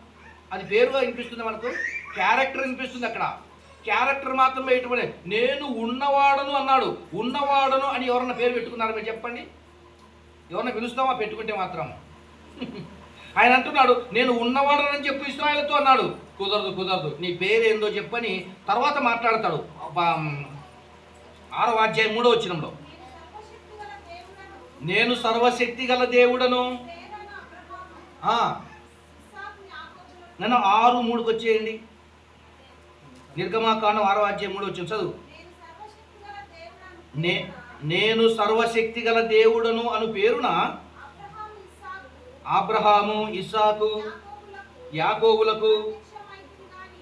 A: అది పేరుగా వినిపిస్తుంది, మనకు క్యారెక్టర్ వినిపిస్తుంది. అక్కడ క్యారెక్టర్ మాత్రమే ఎటువంటి నేను ఉన్నవాడను అన్నాడు. ఉన్నవాడను అని ఎవరన్నా పేరు పెట్టుకున్నారా మీరు చెప్పండి? ఎవరన్నా పిలుస్తామా పెట్టుకుంటే మాత్రం? ఆయన అంటున్నాడు నేను ఉన్నవాడనని చెప్పు ఇశ్రాయేలుతో అన్నాడు. కుదరదు, నీ పేరేందో చెప్పని తర్వాత మాట్లాడతాడు. 6వ అధ్యాయం 3వ వచనంలో నేను సర్వశక్తి గల దేవుడను నన్ను 6:3 వచ్చేయండి. నిర్గమాకాండం 6వ అధ్యాయం 3వ వచనం చదువు. నేను సర్వశక్తి గల దేవుడను అను పేరున అబ్రహాము ఇస్సాకు యాకోబులకు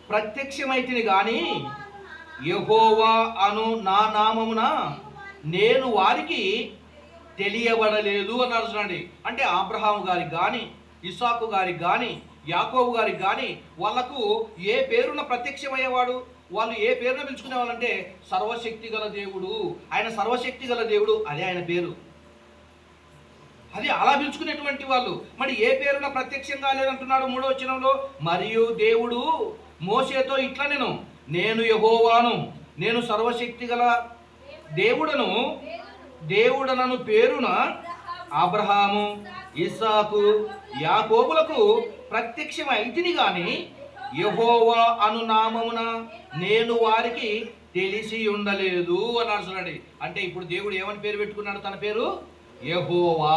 A: ప్రత్యక్షమైతిని గాని యెహోవా అను నా నామమున నేను వారికి తెలియబడలేదు అన్నాడు. చూడండి, అంటే అబ్రహాము గారికి కానీ ఇస్సాకు గారికి కానీ యాకోబు గారికి కానీ వాళ్ళకు ఏ పేరున ప్రత్యక్షమయ్యేవాడు, వాళ్ళు ఏ పేరున పిలుచుకునే వాళ్ళంటే సర్వశక్తి గల దేవుడు. ఆయన సర్వశక్తి గల దేవుడు, అదే ఆయన పేరు. అది అలా పిలుచుకునేటువంటి వాళ్ళు. మరి ఏ పేరున ప్రత్యక్షం కాలేదంటున్నాడు 3వ వచనంలో. మరియు దేవుడు మోషేతో ఇట్లా నేను యెహోవాను, నేను సర్వశక్తి గల దేవుడనను పేరున అబ్రహాము, ఇస్సాకు, యాకోబులకు ప్రత్యక్షమైతిని గాని యెహోవా అను నామమున నేను వారికి తెలిసి ఉండలేదు అన్నాడు. చూడండి, అంటే ఇప్పుడు దేవుడు ఏమని పేరు పెట్టుకున్నాడు? తన పేరు యెహోవా.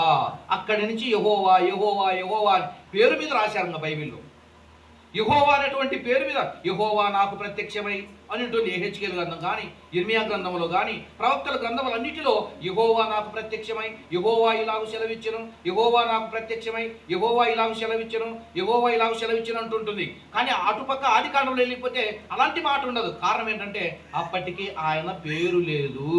A: అక్కడి నుంచి యెహోవా యెహోవా యెహోవా పేరు మీద రాశారు బైబిల్లో. యెహోవా అనేటువంటి పేరు మీద యెహోవా నాకు ప్రత్యక్షమై అని ఉంటుంది. యెహెజ్కేలు గ్రంథం కానీ, ఇర్మియా గ్రంథంలో కానీ, ప్రవక్తల గ్రంథములన్నిటిలో యెహోవా నాకు ప్రత్యక్షమై, యెహోవా ఇలాగ సెలవిచ్చెను, యెహోవా నాకు ప్రత్యక్షమై, యెహోవా ఇలాగ సెలవిచ్చెను, యెహోవా ఇలాగ సెలవిచ్చెను అంటుంటుంది. కానీ అటుపక్క ఆది కాండంలో వెళ్ళిపోతే అలాంటి మాట ఉండదు. కారణం ఏంటంటే అప్పటికి ఆయన పేరు లేదు.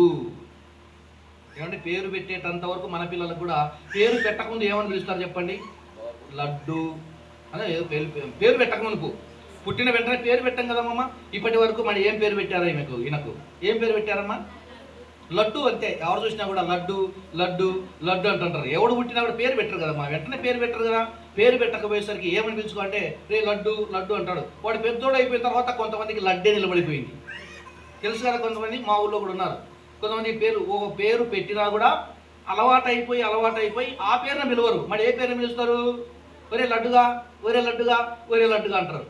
A: ఏమంటే పేరు పెట్టేటంత వరకు మన పిల్లలకు కూడా పేరు పెట్టకముందు ఏమని పిలుస్తారు చెప్పండి? లడ్డు అదే పేరు పెట్టకముందు. పుట్టిన వెంటనే పేరు పెట్టాం కదమ్మా. ఇప్పటి వరకు మరి ఏం పేరు పెట్టారా ఈయనకు? ఏం పేరు పెట్టారమ్మా? లడ్డు. అంతే. ఎవరు చూసినా కూడా లడ్డు లడ్డు లడ్డు అంటుంటారు. ఎవడు పుట్టినా కూడా పేరు పెట్టరు కదమ్మా. వెంటనే పేరు పెట్టరు కదా. పేరు పెట్టకపోయేసరికి ఏమని పిలుచుకో అంటే రే లడ్డు లడ్డు అంటాడు. వాడు పెద్దోడు అయిపోయిన తర్వాత కొంతమందికి లడ్డే నిలబడిపోయింది. తెలుసు కదా, కొంతమంది మా ఊళ్ళో కూడా ఉన్నారు. కొంతమంది పేరు పెట్టినా కూడా అలవాటు అయిపోయి ఆ పేరున పిలవరు. మరి ఏ పేరుని పిలుస్తారు? ఒరే లడ్డుగా, ఒరే లడ్డుగా, ఒరే లడ్డుగా అంటారు.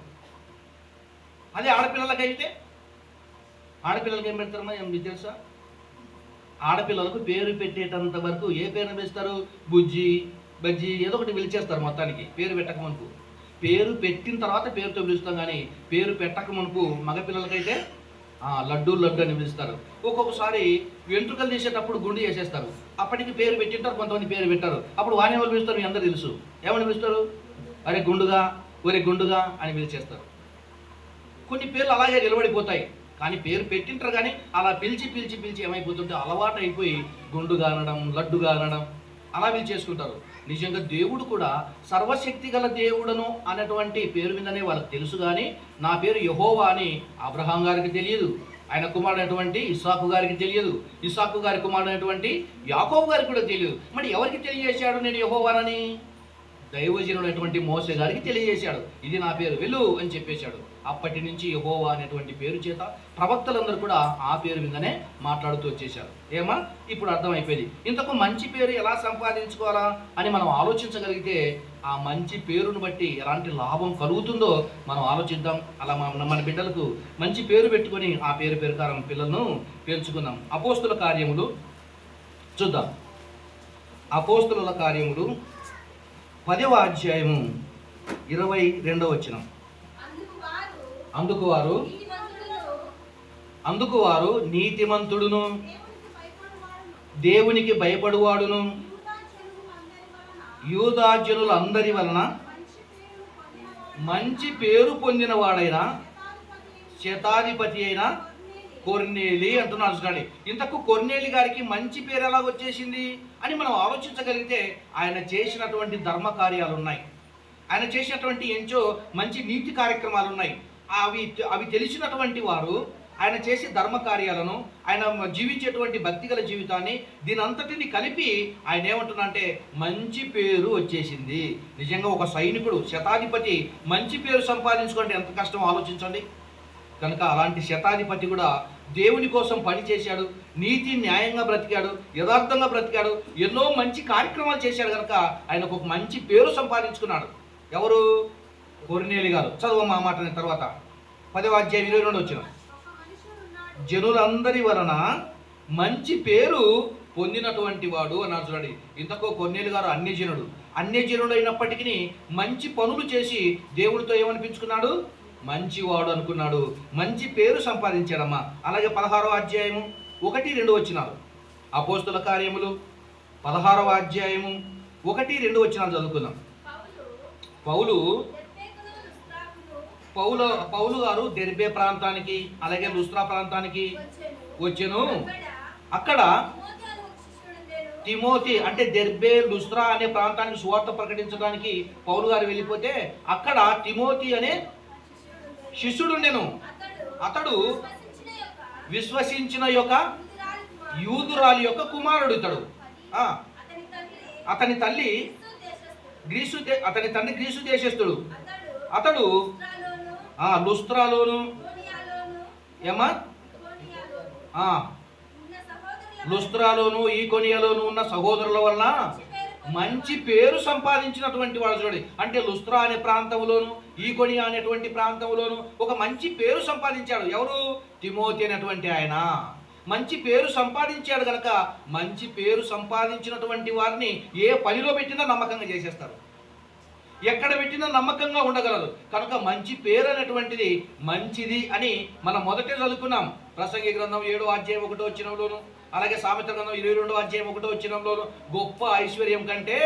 A: అదే ఆడపిల్లలకైతే ఆడపిల్లలకి ఏం పెడతారమ్మా? ఏం మీకు తెలుసా? ఆడపిల్లలకు పేరు పెట్టేటంత వరకు ఏ పేరుని పిలుస్తారు? బుజ్జి, బజ్జి, ఏదో ఒకటి పిలిచేస్తారు మొత్తానికి పేరు పెట్టక మునుపు. పేరు పెట్టిన తర్వాత పేరుతో పిలుస్తాం, కానీ పేరు పెట్టక మునుపు మగపిల్లలకైతే లడ్డు లడ్డు అని పిలుస్తారు. ఒక్కొక్కసారి వెంట్రుకలు తీసేటప్పుడు గుండు చేసేస్తారు. అప్పటికి పేరు పెట్టింటారు, కొంతమంది పేరు పెట్టారు. అప్పుడు వాని వాళ్ళు పిలుస్తారు, మీ అందరూ తెలుసు. ఏమని పిలుస్తారు? అరే గుండుగా, ఒరే గుండుగా అని పిలిచేస్తారు. కొన్ని పేర్లు అలాగే నిలబడిపోతాయి. కానీ పేరు పెట్టింటారు, కానీ అలా పిలిచి ఏమైపోతుంటే అలవాటు అయిపోయి గుండుగా అనడం, లడ్డుగా అనడం అలా పిలిచేసుకుంటారు. నిజంగా దేవుడు కూడా సర్వశక్తి గల దేవుడను అనేటువంటి పేరు మీదనే వాళ్ళకి తెలుసు. కానీ నా పేరు యెహోవా అని అబ్రహాం గారికి తెలియదు, ఆయన కుమారుడైనటువంటి ఇస్సాకు గారికి తెలియదు, ఇస్సాకు గారి కుమారుడైనటువంటి యాకోబు గారికి కూడా తెలియదు. మరి ఎవరికి తెలియజేశాడు నేను యెహోవానని? దైవజనుడైనటువంటి మోసే గారికి తెలియజేశాడు. ఇది నా పేరు, వెళ్ళు అని చెప్పేశాడు. అప్పటి నుంచి యెహోవా అనేటువంటి పేరు చేత ప్రవక్తలందరూ కూడా ఆ పేరు మీదనే మాట్లాడుతూ వచ్చేశారు. ఏమా ఇప్పుడు అర్థమైపోయింది. ఇంతకు మంచి పేరు ఎలా సంపాదించుకోవాలా అని మనం ఆలోచించగలిగితే ఆ మంచి పేరును బట్టి ఎలాంటి లాభం కలుగుతుందో మనం ఆలోచిద్దాం. అలా మన బిడ్డలకు మంచి పేరు పెట్టుకొని ఆ పేరు ప్రకారం పిల్లలను పేర్చుకుందాం. అపోస్తుల కార్యములు చూద్దాం. అపోస్తుల కార్యములు 10వ అధ్యాయము 22వ వచనం. అందుకు వారు నీతిమంతుడును దేవునికి భయపడువాడును యూదాజనులందరి వలన మంచి పేరు పొందిన వాడైన శతాధిపతి అయిన కొర్నేలి అంటున్నాడు. చూడండి, ఇంతకు కొర్నేలి గారికి మంచి పేరు ఎలా వచ్చేసింది అని మనం ఆలోచించగలిగితే ఆయన చేసినటువంటి ధర్మ కార్యాలు ఉన్నాయి, ఆయన చేసినటువంటి ఎంచో మంచి నీతి కార్యక్రమాలు ఉన్నాయి. అవి తెలిసినటువంటి వారు ఆయన చేసే ధర్మ కార్యాలను, ఆయన జీవించేటువంటి భక్తిగల జీవితాన్ని, దీనంతటిని కలిపి ఆయన ఏమంటున్నా అంటే మంచి పేరు వచ్చేసింది. నిజంగా ఒక సైనికుడు, శతాధిపతి మంచి పేరు సంపాదించుకుంటే ఎంత కష్టం ఆలోచించండి. కనుక అలాంటి శతాధిపతి కూడా దేవుని కోసం పని చేశాడు, నీతి న్యాయంగా బ్రతికాడు, యథార్థంగా బ్రతికాడు, ఎన్నో మంచి కార్యక్రమాలు చేశాడు. కనుక ఆయనకు ఒక మంచి పేరు సంపాదించుకున్నాడు. ఎవరు? కొర్నేలి గారు. చదువు ఆ మాటని తర్వాత 10వ అధ్యాయం 22 వచ్చిన. జనులందరి వలన మంచి పేరు పొందినటువంటి వాడు అన్నారు. చూడండి, ఇంతకు కొర్నేలి గారు అన్యజనుడు అయినప్పటికీ మంచి పనులు చేసి దేవుడితో ఏమనిపించుకున్నాడు? మంచివాడు అనుకున్నాడు, మంచి పేరు సంపాదించాడమ్మా. అలాగే 16వ అధ్యాయము 1-2 వచ్చినారు. అపోస్తుల కార్యములు 16వ అధ్యాయము 1-2 వచ్చినారు చదువుకుందాం. పౌలు గారు దెర్బే ప్రాంతానికి అలాగే లుస్త్రా ప్రాంతానికి వచ్చెను. అక్కడ తిమోతి అంటే దెర్బే లుస్త్రా అనే ప్రాంతానికి సువార్త ప్రకటించడానికి పౌలు గారు వెళ్ళిపోతే అక్కడ తిమోతి అనే శిష్యుడు ఉండెను. అతడు విశ్వసించిన యొక్క యూదురాలి యొక్క కుమారుడు. ఇతడు అతని తండ్రి గ్రీసు దేశస్థుడు. అతడు లుస్త్రాలోను లుస్త్రాలోను ఈకొనియలోను ఉన్న సహోదరుల వలన మంచి పేరు సంపాదించినటువంటి వాడు చూడండి. అంటే లుస్త్రా అనే ప్రాంతంలోను ఈకొనియా అనేటువంటి ప్రాంతంలోను ఒక మంచి పేరు సంపాదించాడు. ఎవరు? తిమోతి అనేటువంటి ఆయన మంచి పేరు సంపాదించాడు గనక మంచి పేరు సంపాదించినటువంటి వారిని ఏ పనిలో పెట్టినా నమ్మకంగా చేసేస్తారు, ఎక్కడ పెట్టినా నమ్మకంగా ఉండగలరు. కనుక మంచి పేరు అనేటువంటిది మంచిది అని మనం మొదటే చదువుకున్నాం. ప్రసంగి గ్రంథం 7వ అధ్యాయం 1వ వచనంలోను, అలాగే సామెత గ్రంథం 22వ అధ్యాయం 1వ వచనంలోను గొప్ప ఐశ్వర్యం కంటే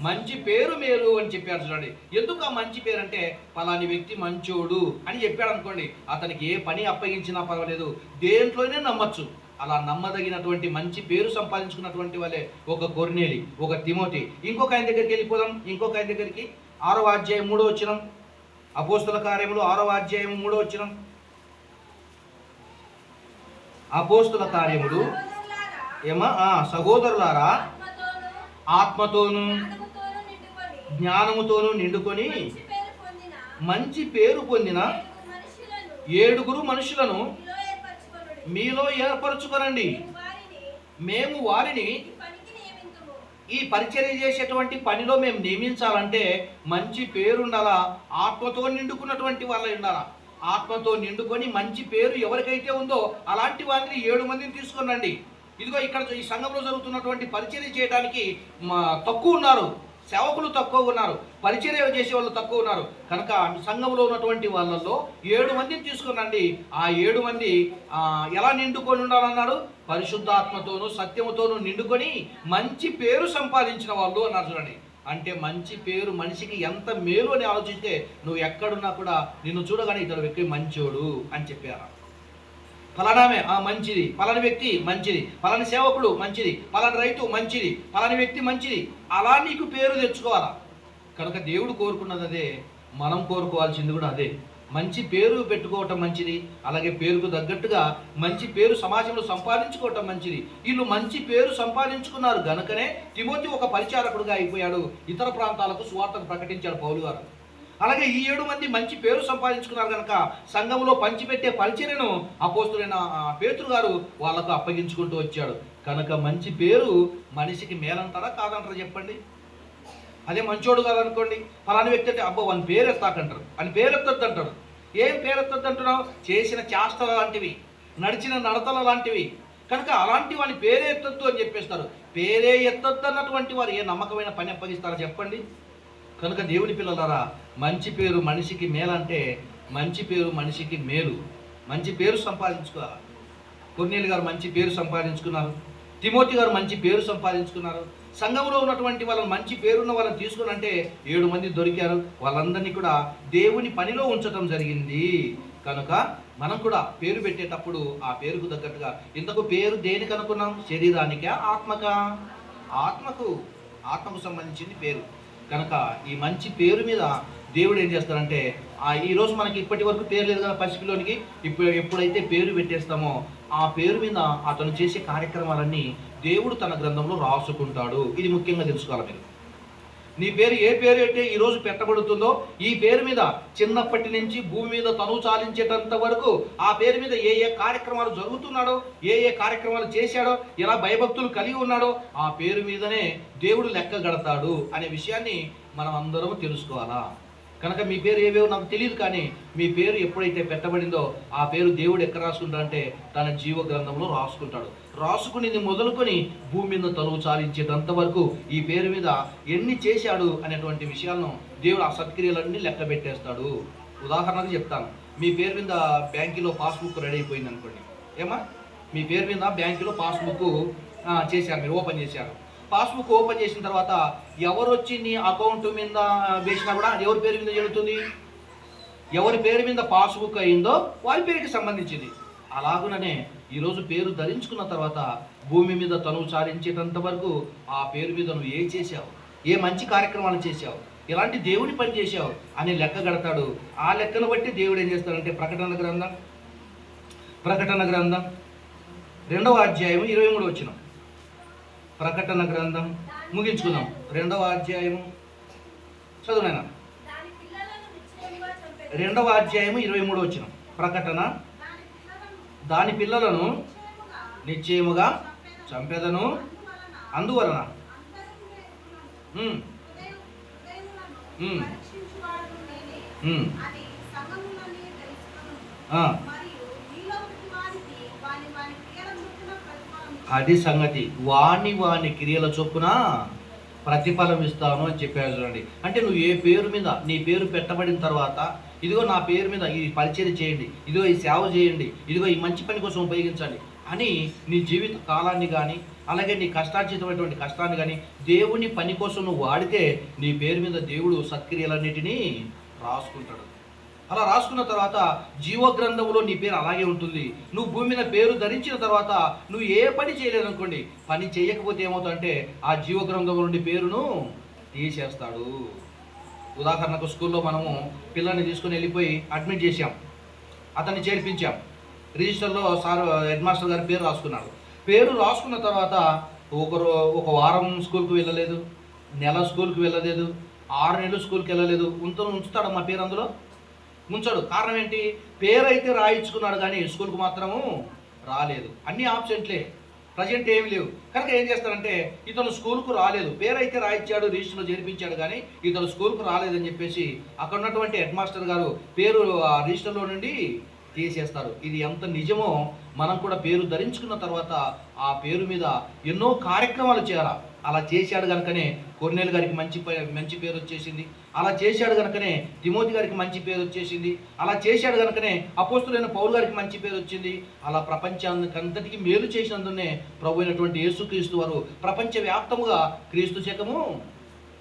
A: మంచి పేరు మేలు అని చెప్పారు చూడండి. ఎందుకు ఆ మంచి పేరు అంటే పలాని వ్యక్తి మంచోడు అని చెప్పాడు అనుకోండి, అతనికి ఏ పని అప్పగించినా పర్వాలేదు, దేంట్లోనే నమ్మచ్చు. అలా నమ్మదగినటువంటి మంచి పేరు సంపాదించుకున్నటువంటి వాళ్ళే ఒక కొర్నేలి, ఒక తిమోతి. ఇంకొక ఆయన దగ్గరికి వెళ్ళిపోదాం. ఇంకొక ఆయన దగ్గరికి 6వ అధ్యాయం 3వ వచనం, అపోస్తుల కార్యములు 6వ అధ్యాయం 3వ వచనం. అపోస్తుల కార్యములు సహోదరులారా ఆత్మతోను జ్ఞానముతోను నిండుకొని మంచి పేరు పొందిన 7 మనుషులను మీలో ఏర్పరచుకోనండి. మేము వారిని ఈ పరిచర్య చేసేటువంటి పనిలో మేము నియమించాలంటే మంచి పేరు ఉండాలా, ఆత్మతో నిండుకున్నటువంటి వాళ్ళ ఉండాలా. ఆత్మతో నిండుకొని మంచి పేరు ఎవరికైతే ఉందో అలాంటి వారిని 7 మందిని తీసుకురండి. ఇదిగో ఇక్కడ ఈ సంఘంలో జరుగుతున్నటువంటి పరిచర్య చేయడానికి తక్కువ ఉన్నారు, సేవకులు తక్కువ ఉన్నారు, పరిచర్య చేసే వాళ్ళు తక్కువ ఉన్నారు. కనుక సంఘంలో ఉన్నటువంటి వాళ్ళల్లో 7 మందిని తీసుకురండి. ఆ 7 మంది ఎలా నిండుకొని ఉండాలన్నాడు? పరిశుద్ధాత్మతోనూ సత్యముతోనూ నిండుకొని మంచి పేరు సంపాదించిన వాళ్ళు అన్నారు చూడండి. అంటే మంచి పేరు మనిషికి ఎంత మేలు అని ఆలోచిస్తే నువ్వు ఎక్కడున్నా కూడా నిన్ను చూడగానే ఇతడు వ్యక్తి మంచోడు అని చెప్పారా. ఫలానామే మంచిది, పలాని వ్యక్తి మంచిది, పలాని సేవకుడు మంచిది, పలాని రైతు మంచిది, పలాని వ్యక్తి మంచిది, అలా నీకు పేరు తెచ్చుకోవాలా. కనుక దేవుడు కోరుకున్నది అదే, మనం కోరుకోవాల్సింది కూడా అదే. మంచి పేరు పెట్టుకోవటం మంచిది, అలాగే పేరుకు తగ్గట్టుగా మంచి పేరు సమాజంలో సంపాదించుకోవటం మంచిది. వీళ్ళు మంచి పేరు సంపాదించుకున్నారు గనుకనే తిమోతి ఒక పరిచారకుడుగా అయిపోయాడు, ఇతర ప్రాంతాలకు సువార్తను ప్రకటించాడు పౌలు గారు. అలాగే ఈ 7 మంది మంచి పేరు సంపాదించుకున్నారు కనుక సంఘంలో పంచిపెట్టే పరిచర్యను అపోస్తులైన పేతురు గారు వాళ్ళకు అప్పగించుకుంటూ వచ్చాడు. కనుక మంచి పేరు మనిషికి మేలంటారా కాదంటారా చెప్పండి? అదే మంచోడు కాదనుకోండి, ఫలాని వ్యక్తి అంటే అబ్బో అని పేరు ఎత్తాకంటారు, అని పేరు ఎత్తొద్దు అంటారు. ఏం పేరు ఎత్తొద్దు అంటున్నావు? చేసిన చేష్టల లాంటివి, నడిచిన నడతల లాంటివి. కనుక అలాంటి వాని పేరే ఎత్తొద్దు అని చెప్పేస్తారు. పేరే ఎత్తొద్దు అన్నటువంటి వారు ఏ నమ్మకమైన పని అప్పగిస్తారో చెప్పండి? కనుక దేవుని పిల్లలారా, మంచి పేరు మనిషికి మేలంటే మంచి పేరు మనిషికి మేలు. మంచి పేరు సంపాదించుకోవాలి. కొర్నేలి గారు మంచి పేరు సంపాదించుకున్నారు, తిమోతి గారు మంచి పేరు సంపాదించుకున్నారు. సంఘంలో ఉన్నటువంటి వాళ్ళని మంచి పేరున్న వాళ్ళని తీసుకుని అంటే 7 మంది దొరికారు. వాళ్ళందరినీ కూడా దేవుని పనిలో ఉంచడం జరిగింది. కనుక మనం కూడా పేరు పెట్టేటప్పుడు ఆ పేరుకు తగ్గట్టుగా, ఇంతకు పేరు దేనికి అనుకున్నాం? శరీరానికా ఆత్మకా? ఆత్మకు సంబంధించింది పేరు. కనుక ఈ మంచి పేరు మీద దేవుడు ఏం చేస్తారంటే ఈరోజు మనకి ఇప్పటి వరకు పేరు లేదు కదా పసిపిల్లోనికి, ఎప్పుడైతే పేరు పెట్టేస్తామో ఆ పేరు మీద అతను చేసే కార్యక్రమాలన్నీ దేవుడు తన గ్రంథంలో రాసుకుంటాడు. ఇది ముఖ్యంగా తెలుసుకోవాలి మీరు. నీ పేరు ఏ పేరు అయితే ఈరోజు పెట్టబడుతుందో ఈ పేరు మీద చిన్నప్పటి నుంచి భూమి మీద తనువు చాలించేటంత వరకు ఆ పేరు మీద ఏ ఏ కార్యక్రమాలు జరుగుతున్నాడో, ఏ ఏ కార్యక్రమాలు చేశాడో, ఎలా భయభక్తులు కలిగి ఉన్నాడో ఆ పేరు మీదనే దేవుడు లెక్క గడతాడు అనే విషయాన్ని మనం అందరం తెలుసుకోవాలా. కనుక మీ పేరు ఏవేవో నాకు తెలియదు, కానీ మీ పేరు ఎప్పుడైతే పెట్టబడిందో ఆ పేరు దేవుడు ఎక్కడ రాసుకుంటాడంటే తన జీవ గ్రంథంలో రాసుకుంటాడు. రాసుకునేది మొదలుకొని భూమి మీద తనువు చాలించేటంత వరకు ఈ పేరు మీద ఎన్ని చేశాడు అనేటువంటి విషయాలను దేవుడు ఆ సత్క్రియలన్నీ లెక్క పెట్టేస్తాడు. ఉదాహరణకు చెప్తాను. మీ పేరు మీద బ్యాంకులో పాస్బుక్ రెడీ అయిపోయింది అనుకోండి. మీ పేరు మీద బ్యాంకులో పాస్బుక్ చేశారు, మీరు ఓపెన్ చేశారు. పాస్బుక్ ఓపెన్ చేసిన తర్వాత ఎవరు వచ్చి నీ అకౌంట్ మీద వేసినా కూడా ఎవరి పేరు మీద జరుగుతుంది? ఎవరి పేరు మీద పాస్బుక్ అయిందో వారి పేరుకి సంబంధించింది. అలాగుననే ఈరోజు పేరు ధరించుకున్న తర్వాత భూమి మీద తనువు చాలించేటంత వరకు ఆ పేరు మీద నువ్వు ఏం చేశావు, ఏ మంచి కార్యక్రమాలు చేశావు, ఎలాంటి దేవుని పని చేశావు అని లెక్క గడతాడు. ఆ లెక్కను బట్టి దేవుడు ఏం చేస్తాడంటే ప్రకటన గ్రంథం 2వ అధ్యాయం 23వ వచనం. ప్రకటన గ్రంథం ముగించుకుందాం. 2వ అధ్యాయం చదువునైనా 2వ అధ్యాయం 23వ వచనం. ప్రకటన దాని పిల్లలను నిశ్చయముగా చంపెదను అందువలన ఉమ్, ఉమ్, ఉమ్, ఆ, అది సంగతి. వాని క్రియల చొప్పున ప్రతిఫలం ఇస్తాను అని చెప్పాడు చూడండి. అంటే నువ్వు ఏ పేరు మీద నీ పేరు పెట్టబడిన తర్వాత, ఇదిగో నా పేరు మీద ఈ పరిచయం చేయండి, ఇదిగో ఈ సేవ చేయండి, ఇదిగో ఈ మంచి పని కోసం ఉపయోగించండి అని నీ జీవిత కాలాన్ని కానీ, అలాగే నీ కష్టార్జితమైనటువంటి కష్టాన్ని కానీ దేవుని పని కోసం నువ్వు వాడితే నీ పేరు మీద దేవుడు సత్క్రియలన్నిటినీ రాసుకుంటాడు. అలా రాసుకున్న తర్వాత జీవ గ్రంథంలో నీ పేరు అలాగే ఉంటుంది. నువ్వు భూమి మీద పేరు ధరించిన తర్వాత నువ్వు ఏ పని చేయలేదు అనుకోండి, పని చేయకపోతే ఏమవుతుందంటే ఆ జీవ గ్రంథం నుండి పేరును తీసేస్తాడు. ఉదాహరణకు స్కూల్లో మనము పిల్లల్ని తీసుకుని వెళ్ళిపోయి అడ్మిట్ చేసాం, అతన్ని చేర్పించాం, రిజిస్టర్లో హెడ్ మాస్టర్ గారి పేరు రాసుకున్నాడు. పేరు రాసుకున్న తర్వాత ఒక వారం స్కూల్కి వెళ్ళలేదు, నెల స్కూల్కి వెళ్ళలేదు, 6 నెలలు స్కూల్కి వెళ్ళలేదు, ఉంచుతాడు మా పేరు అందులో? ఉంచాడు. కారణం ఏంటి? పేరు అయితే రాయించుకున్నాడు కానీ స్కూల్కి మాత్రము రాలేదు. అన్ని ఆబ్సెంట్లే, ప్రజెంట్ ఏమి లేవు. కనుక ఏం చేస్తారంటే ఇతను స్కూల్కు రాలేదు, పేరు అయితే రాయించాడు, రిజిస్టర్లో చేర్పించాడు కానీ ఇతను స్కూల్కు రాలేదని చెప్పేసి అక్కడ ఉన్నటువంటి హెడ్ మాస్టర్ గారు పేరు రిజిస్టర్లో నుండి తీసేస్తారు. ఇది ఎంత నిజమో మనం కూడా పేరు ధరించుకున్న తర్వాత ఆ పేరు మీద ఎన్నో కార్యక్రమాలు చేయాలి. అలా చేశాడు కనుకనే కొర్నేలు గారికి మంచి పేరు వచ్చేసింది. అలా చేశాడు కనుకనే తిమోతి గారికి మంచి పేరు వచ్చేసింది. అలా చేశాడు కనుకనే అపోస్తులైన పౌలు గారికి మంచి పేరు వచ్చింది. అలా ప్రపంచానికంతటికి మేలు చేసినందునే ప్రభు అయినటువంటి యేసుక్రీస్తు వారు ప్రపంచవ్యాప్తముగా క్రీస్తు శకము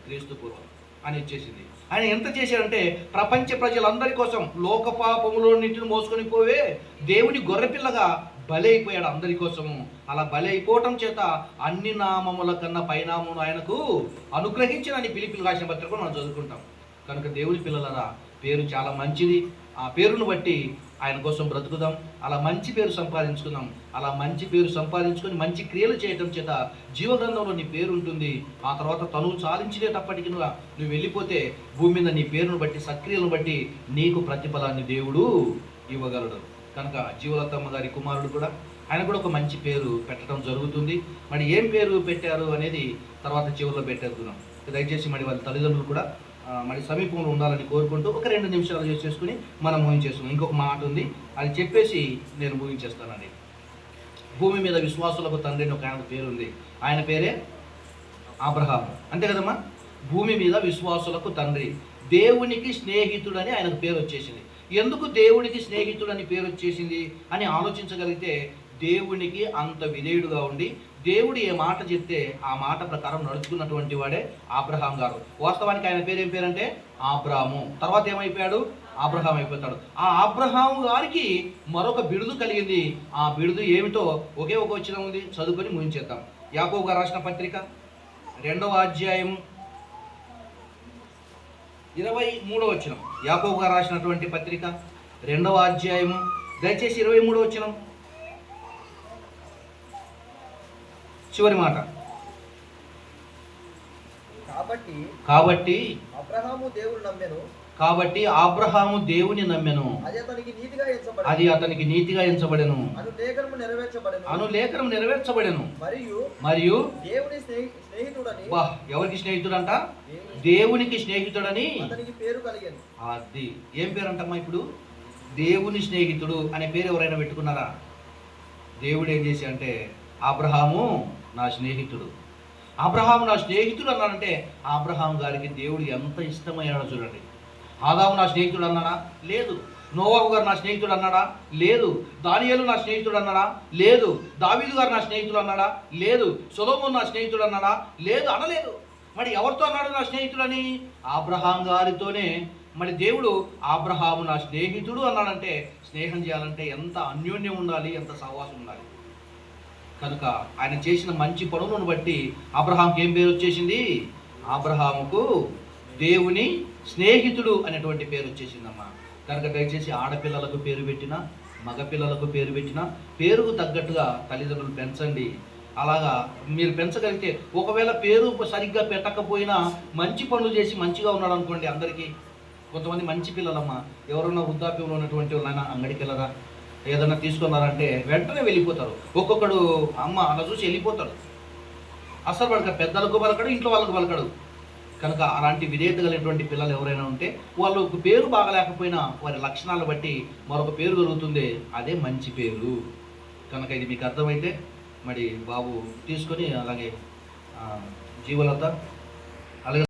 A: క్రీస్తు పూర్వం అని వచ్చేసింది. ఆయన ఎంత చేశాడంటే ప్రపంచ ప్రజలందరి కోసం లోక పాపములో నీటిని మోసుకొని పోవే దేవుని గొర్రెపిల్లగా బలి అయిపోయాడు అందరి కోసము. అలా బలి అయిపోవటం చేత అన్ని నామముల కన్నా పైనామమును ఆయనకు అనుగ్రహించిన ఫిలిప్పీయులకు రాసిన పత్రిక మనం చదువుకుంటాం. కనుక దేవుని పిల్లలరా, పేరు చాలా మంచిది. ఆ పేరును బట్టి ఆయన కోసం బ్రతుకుదాం, అలా మంచి పేరు సంపాదించుకుందాం. అలా మంచి పేరు సంపాదించుకొని మంచి క్రియలు చేయటం చేత జీవగ్రంథంలో నీ పేరు ఉంటుంది. ఆ తర్వాత తనువు చాలించేటప్పటికి నువ్వు వెళ్ళిపోతే భూమి మీద నీ పేరును బట్టి సక్రియలను బట్టి నీకు ప్రతిఫలాన్ని దేవుడు ఇవ్వగలడు. కనుక జీవలతమ్మ గారి కుమారుడు కూడా ఆయన కూడా ఒక మంచి పేరు పెట్టడం జరుగుతుంది. మరి ఏం పేరు పెట్టారు అనేది తర్వాత చివరిలో పెట్టేస్తున్నాం. దయచేసి మరి వాళ్ళ తల్లిదండ్రులు కూడా మరి సమీపంలో ఉండాలని కోరుకుంటూ ఒక 2 నిమిషాలు చేసుకుని మనం ముగించేస్తున్నాం. ఇంకొక మాట ఉంది, అది చెప్పేసి నేను ముగించేస్తానండి. భూమి మీద విశ్వాసులకు తండ్రి అని ఒక ఆయన పేరు ఉంది. ఆయన పేరే అబ్రహాము, అంతే కదమ్మా? భూమి మీద విశ్వాసులకు తండ్రి, దేవునికి స్నేహితుడని ఆయనకు పేరు వచ్చేసింది. ఎందుకు దేవునికి స్నేహితుడని పేరు వచ్చేసింది అని ఆలోచించగలిగితే, దేవునికి అంత విధేయుడుగా ఉండి దేవుడు ఏ మాట చెప్తే ఆ మాట ప్రకారం నడుచుకున్నటువంటి వాడే అబ్రహాం గారు. వాస్తవానికి ఆయన పేరు ఏం పేరంటే అబ్రాము. తర్వాత ఏమైపోయాడు? అబ్రహాం అయిపోతాడు. ఆ అబ్రహాం గారికి మరొక బిరుదు కలిగింది. ఆ బిరుదు ఏమిటో ఒకే ఒక వచనం ఉంది, చదువుకొని ముగించేద్దాం. యాకోబు గారు రాసిన పత్రిక 2వ అధ్యాయం 23వ వచనం. యాకోబు గారు రాసినటువంటి పత్రిక 2వ అధ్యాయము దయచేసి 23వ వచనం చివరి మాట. కాబట్టి అబ్రహాము దేవుని నమ్మెను, అది అతనికి నీతిగా ఎంచబడెను, అను లేఖనం నెరవేర్చబడెను. మరియు ఎవరికి స్నేహితుడంట? దేవునికి స్నేహితుడని అది ఏం పేరంటమ్మా? ఇప్పుడు దేవుని స్నేహితుడు అనే పేరు ఎవరైనా పెట్టుకున్నారా? దేవుడు ఏం చేసి అంటే అబ్రహాము నా స్నేహితుడు, అబ్రహాము నా స్నేహితుడు అన్నాడంటే అబ్రహాం గారికి దేవుడు ఎంత ఇష్టమయ్యాడో చూడండి. ఆదాము నా స్నేహితుడు అన్నాడా? లేదు. నోవాహు గారు నా స్నేహితుడు అన్నాడా? లేదు. దానియేలు నా స్నేహితుడు అన్నాడా? లేదు. దావీదు గారు నా స్నేహితుడు అన్నాడా? లేదు. సొలొమోను నా స్నేహితుడు అన్నాడా? లేదు, అనలేదు. మరి ఎవరితో అన్నాడు నా స్నేహితుడని? అబ్రహాం గారితోనే. మరి దేవుడు అబ్రహాము నా స్నేహితుడు అన్నాడంటే స్నేహం చేయాలంటే ఎంత అన్యోన్యం ఉండాలి, ఎంత సహవాసం ఉండాలి. కనుక ఆయన చేసిన మంచి పనులను బట్టి అబ్రహాంకి ఏం పేరు వచ్చేసింది? అబ్రహాముకు దేవుని స్నేహితుడు అనేటువంటి పేరు వచ్చేసిందమ్మా. కనుక దయచేసి ఆడపిల్లలకు పేరు పెట్టినా మగపిల్లలకు పేరు పెట్టినా పేరుకు తగ్గట్టుగా తల్లిదండ్రులు పెంచండి. అలాగా మీరు పెంచగలిగితే, ఒకవేళ పేరు సరిగ్గా పెట్టకపోయినా మంచి పనులు చేసి మంచిగా ఉన్నాడు అనుకోండి. అందరికీ కొంతమంది మంచి పిల్లలమ్మా, ఎవరన్నా వృద్ధాప్యంలో ఉన్నటువంటి వాళ్ళైనా అంగడికి వెళ్ళరా, ఏదన్నా తీసుకున్నారంటే వెంటనే వెళ్ళిపోతారు. ఒక్కొక్కడు అమ్మ అలా చూసి వెళ్ళిపోతాడు. అసలు పలకడు, పెద్దలకు పలకడు, ఇంట్లో వాళ్ళకు పలకడు. కనుక అలాంటి విధేయత కలిగినటువంటి పిల్లలు ఎవరైనా ఉంటే వాళ్ళకు పేరు బాగలేకపోయినా వారి లక్షణాలు బట్టి మరొక పేరు కలుగుతుంది, అదే మంచి పేరు. కనుక ఇది మీకు అర్థమైతే మరి బాబు తీసుకొని అలాగే జీవలత అలాగే